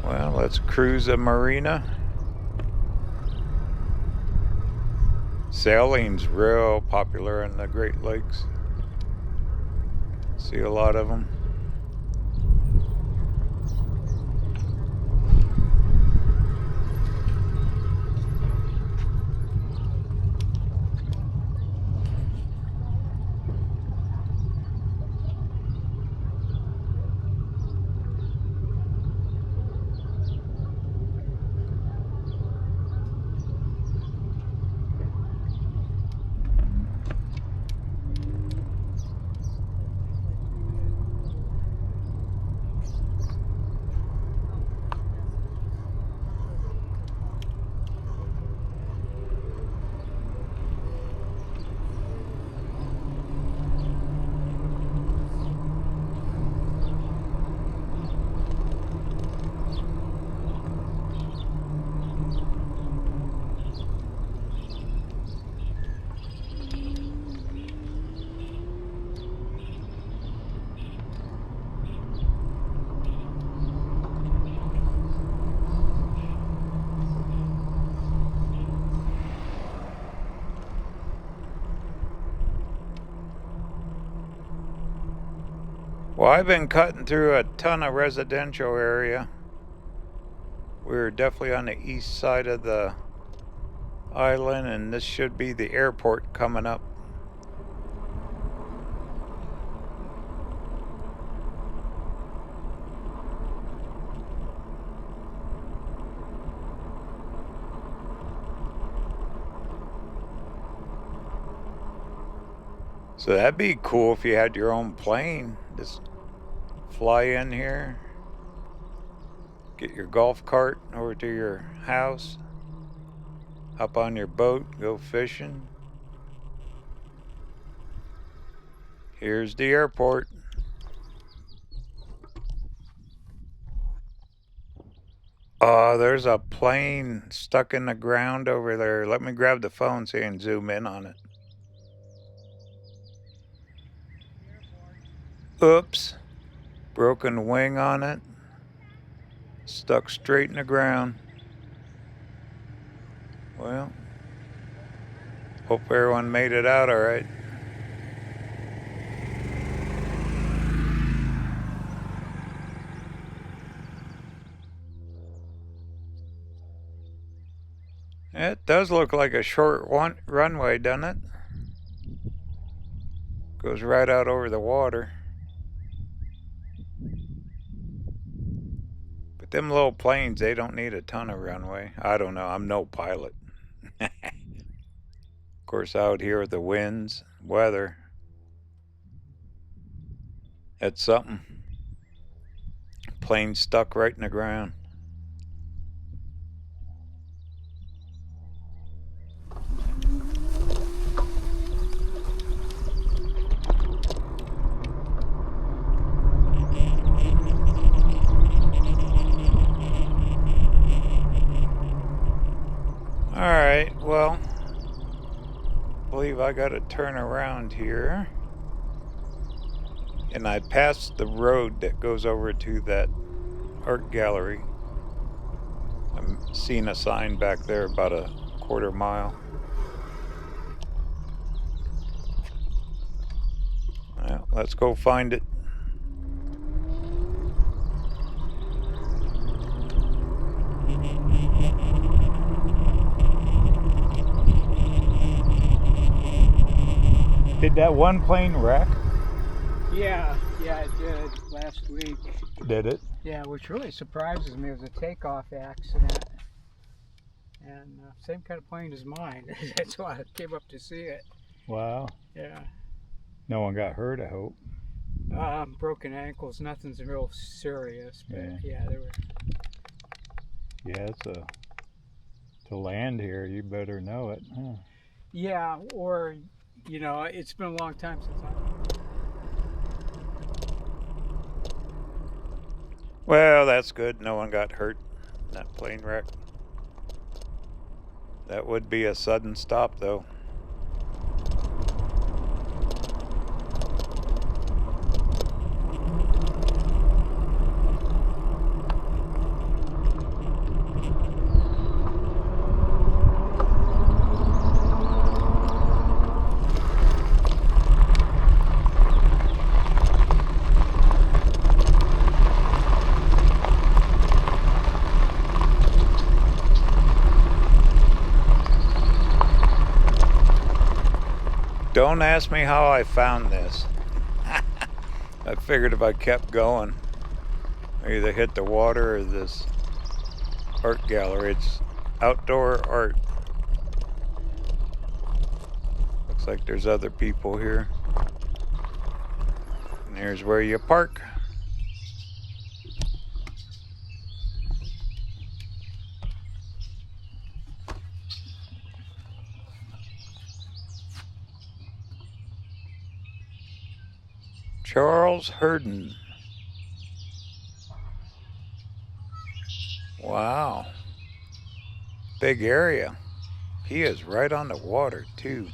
Well, let's cruise a marina. Sailing's real popular in the Great Lakes. See a lot of them. Well, I've been cutting through a ton of residential area. We're definitely on the east side of the island, and this should be the airport coming up. So that'd be cool if you had your own plane. Just fly in here, get your golf cart over to your house, hop on your boat, go fishing. Here's the airport. Oh, there's a plane stuck in the ground over there. Let me grab the phone so you can zoom in on it. Oops. Broken wing on it. Stuck straight in the ground. Well, hope everyone made it out all right. It does look like a short runway, doesn't it? Goes right out over the water. But them little planes, they don't need a ton of runway. I don't know. I'm no pilot. Of course, out here with the winds, weather, that's something. Plane stuck right in the ground. Alright, well, I believe I gotta turn around here. And I passed the road that goes over to that art gallery. I'm seeing a sign back there about a quarter mile. Well, let's go find it. Did that one plane wreck? Yeah, it did last week. Did it? Yeah, which really surprises me. It was a takeoff accident. And same kind of plane as mine. That's why I came up to see it. Wow. Yeah. No one got hurt, I hope. Broken ankles, nothing's real serious. But Yeah. they were. Yeah, to land here, you better know it. Huh? Yeah, or, it's been a long time since Well, that's good. No one got hurt in that plane wreck. That would be a sudden stop, though. Don't ask me how I found this. I figured if I kept going, I either hit the water or this art gallery. It's outdoor art. Looks like there's other people here. And here's where you park. Charles Herndon. Wow. Big area. He is right on the water, too.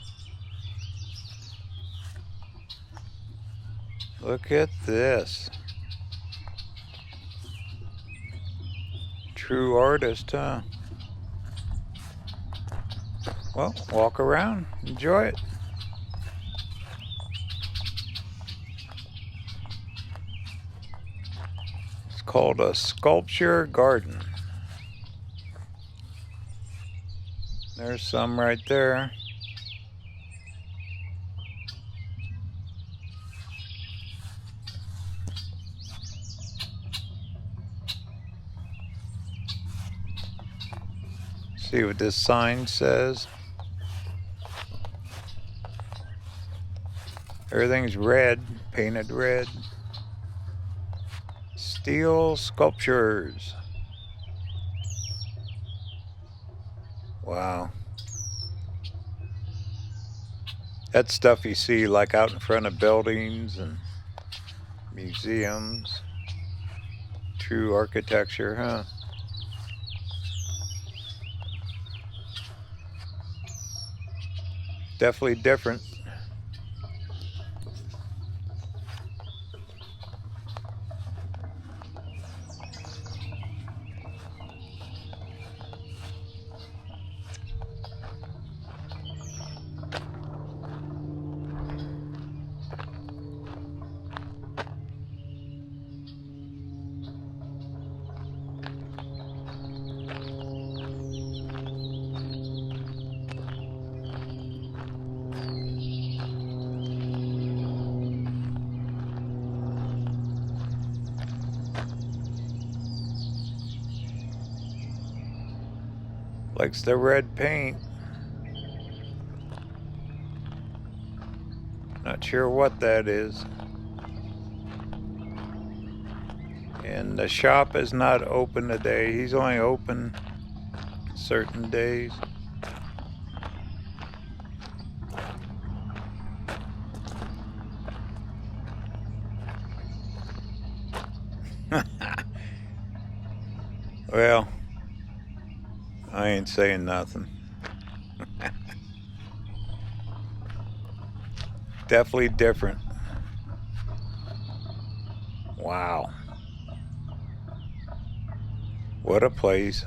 Look at this. True artist, huh? Well, walk around, enjoy it. called a sculpture garden. There's some right there. See what this sign says. Everything's red, painted red. Steel sculptures. Wow. That's stuff you see like out in front of buildings and museums. True architecture, huh? Definitely different. Likes the red paint. Not sure what that is. And the shop is not open today. He's only open certain days. Well, I ain't saying nothing. Definitely different. Wow. What a place.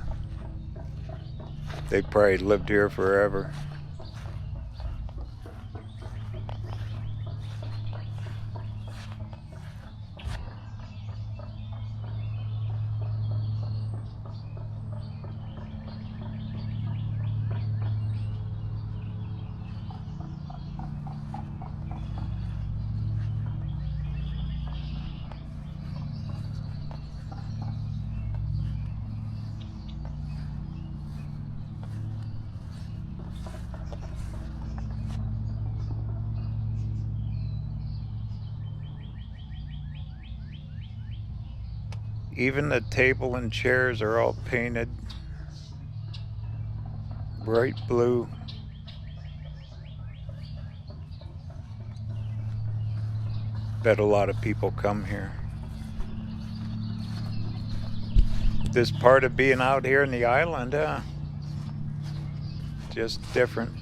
They probably lived here forever. Even the table and chairs are all painted bright blue. Bet a lot of people come here. This part of being out here in the island, huh? Just different.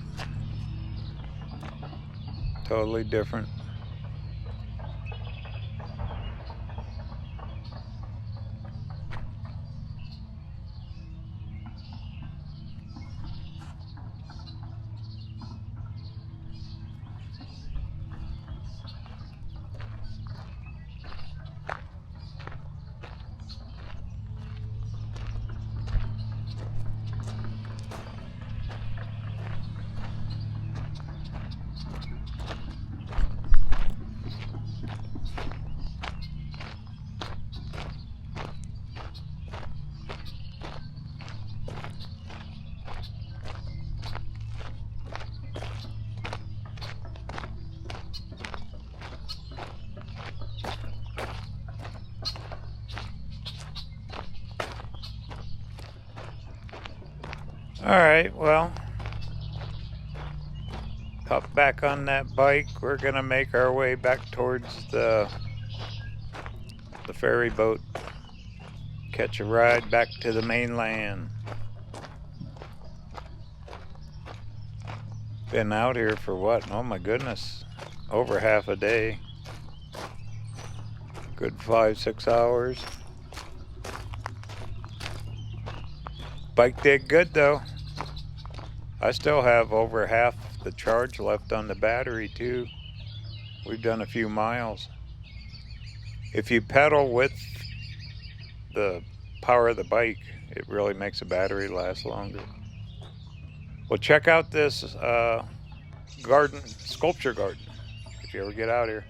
Totally different. Alright, well, hop back on that bike. We're gonna make our way back towards the ferry boat. Catch a ride back to the mainland. Been out here for what? Oh my goodness, over half a day. Good 5-6 hours. Bike did good though. I still have over half the charge left on the battery too. We've done a few miles. If you pedal with the power of the bike. It really makes the battery last longer. Well, check out this sculpture garden, if you ever get out here.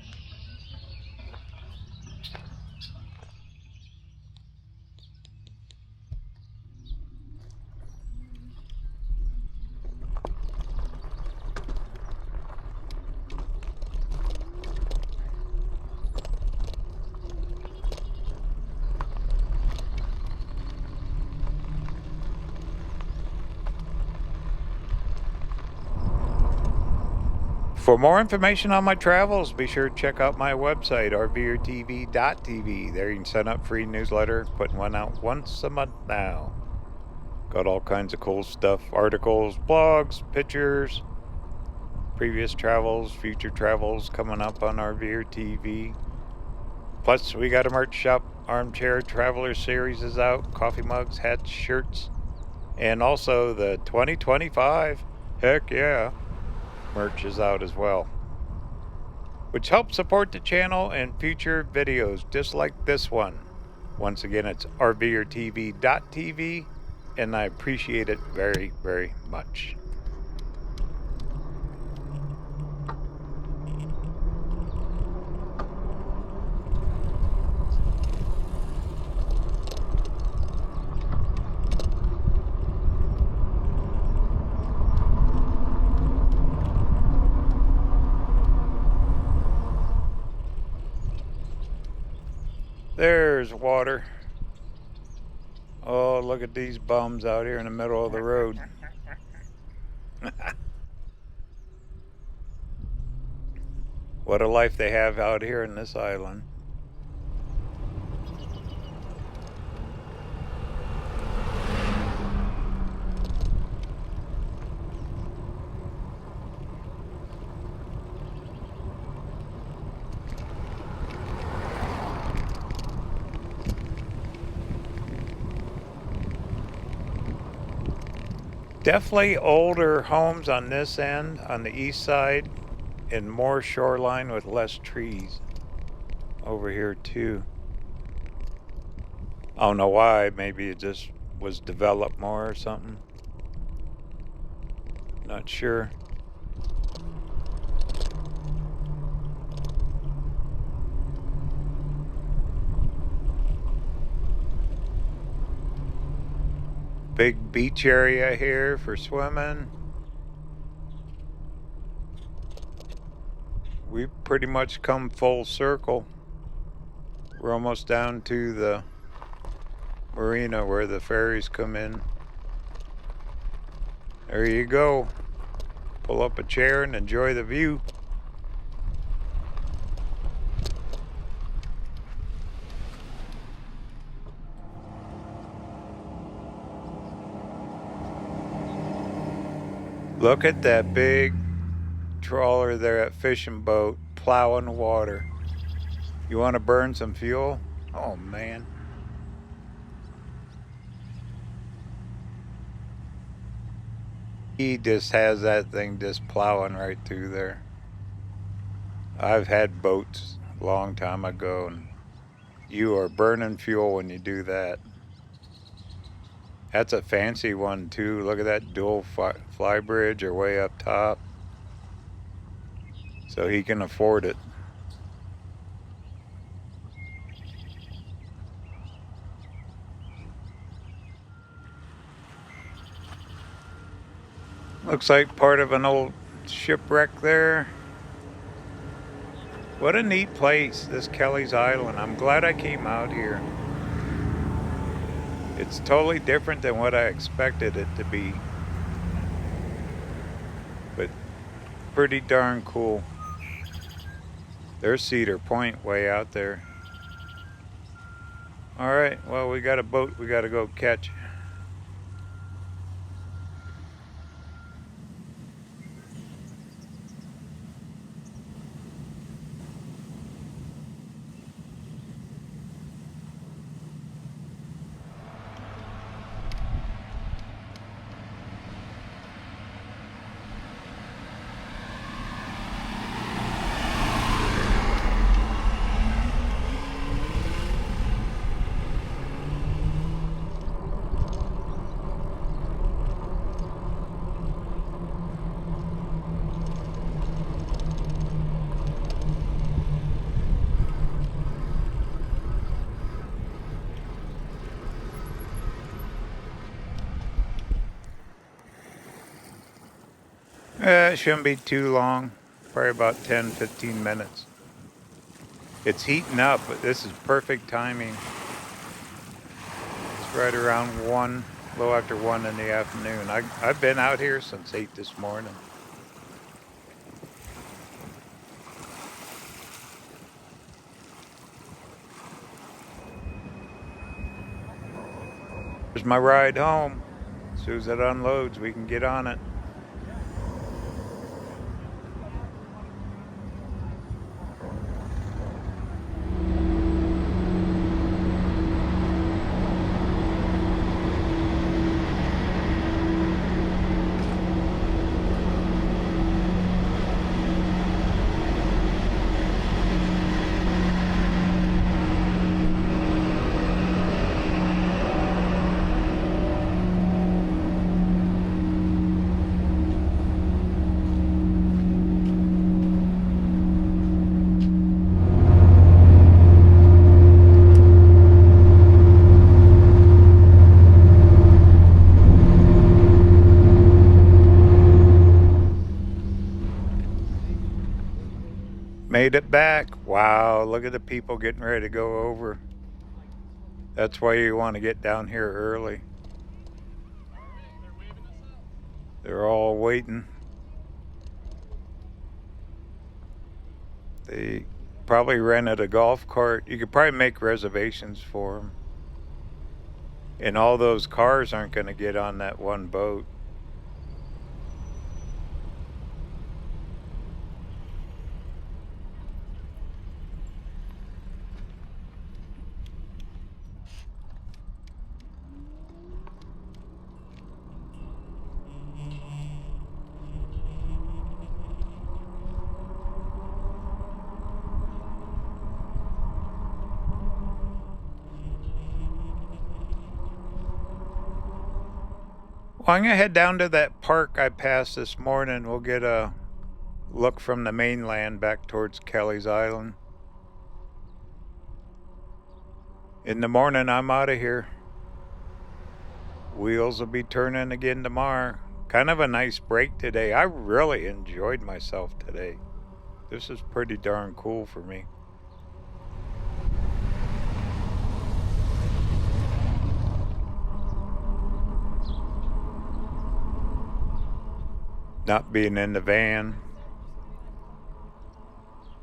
For more information on my travels, be sure to check out my website, RVerTV.tv. There you can sign up for free newsletter, putting one out once a month now. Got all kinds of cool stuff, articles, blogs, pictures, previous travels, future travels coming up on RVerTV. Plus, we got a merch shop, Armchair Traveler Series is out, coffee mugs, hats, shirts, and also the 2025, heck yeah, merch is out as well, which helps support the channel and future videos just like this one. Once again, it's RVerTV.tv, and I appreciate it very, very much. There's water. Oh, look at these bums out here in the middle of the road. What a life they have out here in this island. Definitely older homes on this end, on the east side, and more shoreline with less trees over here too. I don't know why, maybe it just was developed more or something. Not sure. Big beach area here for swimming. We've pretty much come full circle. We're almost down to the marina where the ferries come in. There you go. Pull up a chair and enjoy the view. Look at that big trawler there, that fishing boat plowing water. You want to burn some fuel? Oh man. He just has that thing just plowing right through there. I've had boats a long time ago, and you are burning fuel when you do that. That's a fancy one too. Look at that dual fly bridge or way up top. So he can afford it. Looks like part of an old shipwreck there. What a neat place, this Kelly's Island. I'm glad I came out here. It's totally different than what I expected it to be. But pretty darn cool. There's Cedar Point way out there. Alright, well, we got a boat we gotta go catch. It shouldn't be too long. Probably about 10-15 minutes. It's heating up, but this is perfect timing. It's right around 1, a little after 1 in the afternoon. I've been out here since 8 this morning. Here's my ride home. As soon as it unloads, we can get on it. Made it back. Wow, look at the people getting ready to go over. That's why you want to get down here early. They're all waiting. They probably rented a golf cart. You could probably make reservations for them. And all those cars aren't going to get on that one boat. Well, I'm going to head down to that park I passed this morning. We'll get a look from the mainland back towards Kelly's Island. In the morning, I'm out of here. Wheels will be turning again tomorrow. Kind of a nice break today. I really enjoyed myself today. This is pretty darn cool for me. Not being in the van.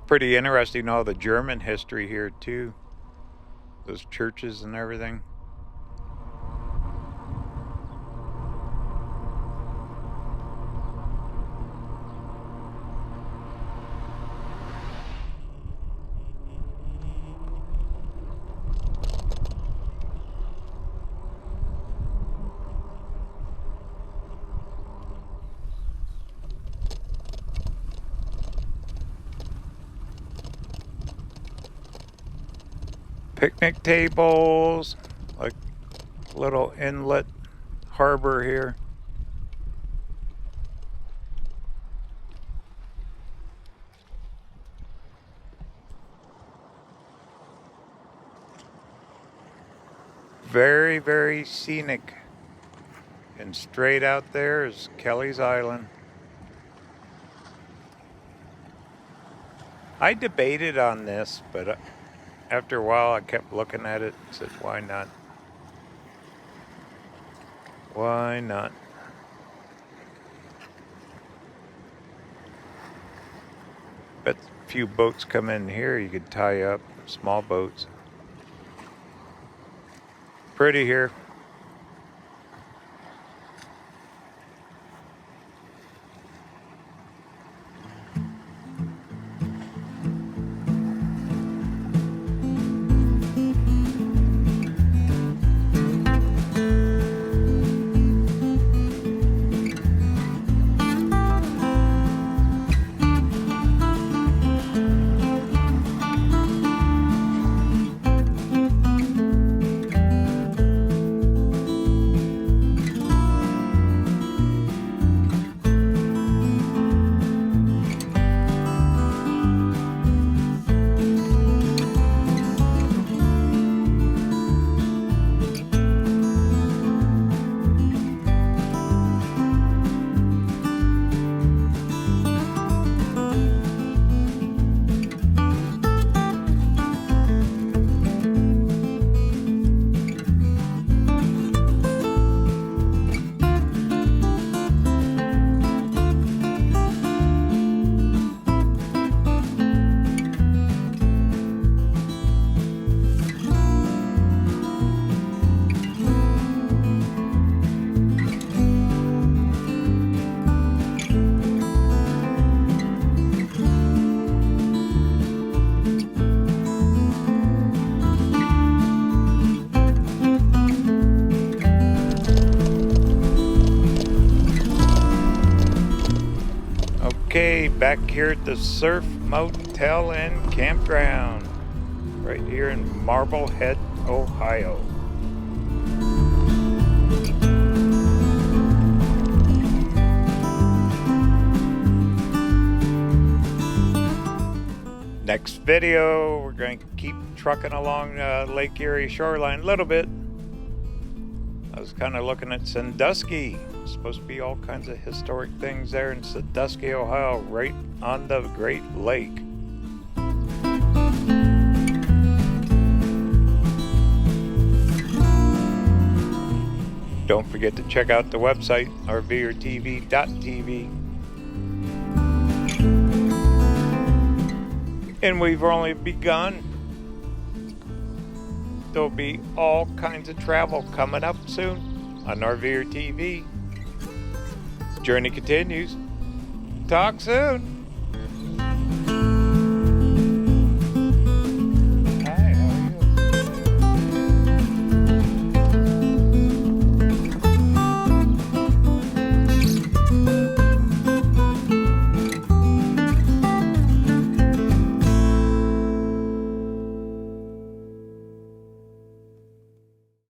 Pretty interesting, all the German history here too. Those churches and everything. Picnic tables, like little inlet harbor here. Very, very scenic. And straight out there is Kelly's Island. I debated on this, but after a while I kept looking at it and said, why not? Why not? Bet a few boats come in here you could tie up, small boats. Pretty here. Okay, back here at the Surf Motel and Campground, right here in Marblehead, Ohio. Next video, we're going to keep trucking along Lake Erie shoreline a little bit. I was kind of looking at Sandusky. There's supposed to be all kinds of historic things there in Sandusky, Ohio, right on the Great Lake. Don't forget to check out the website, RVerTV.tv. And we've only begun. There'll be all kinds of travel coming up soon on RVerTV. Journey continues. Talk soon.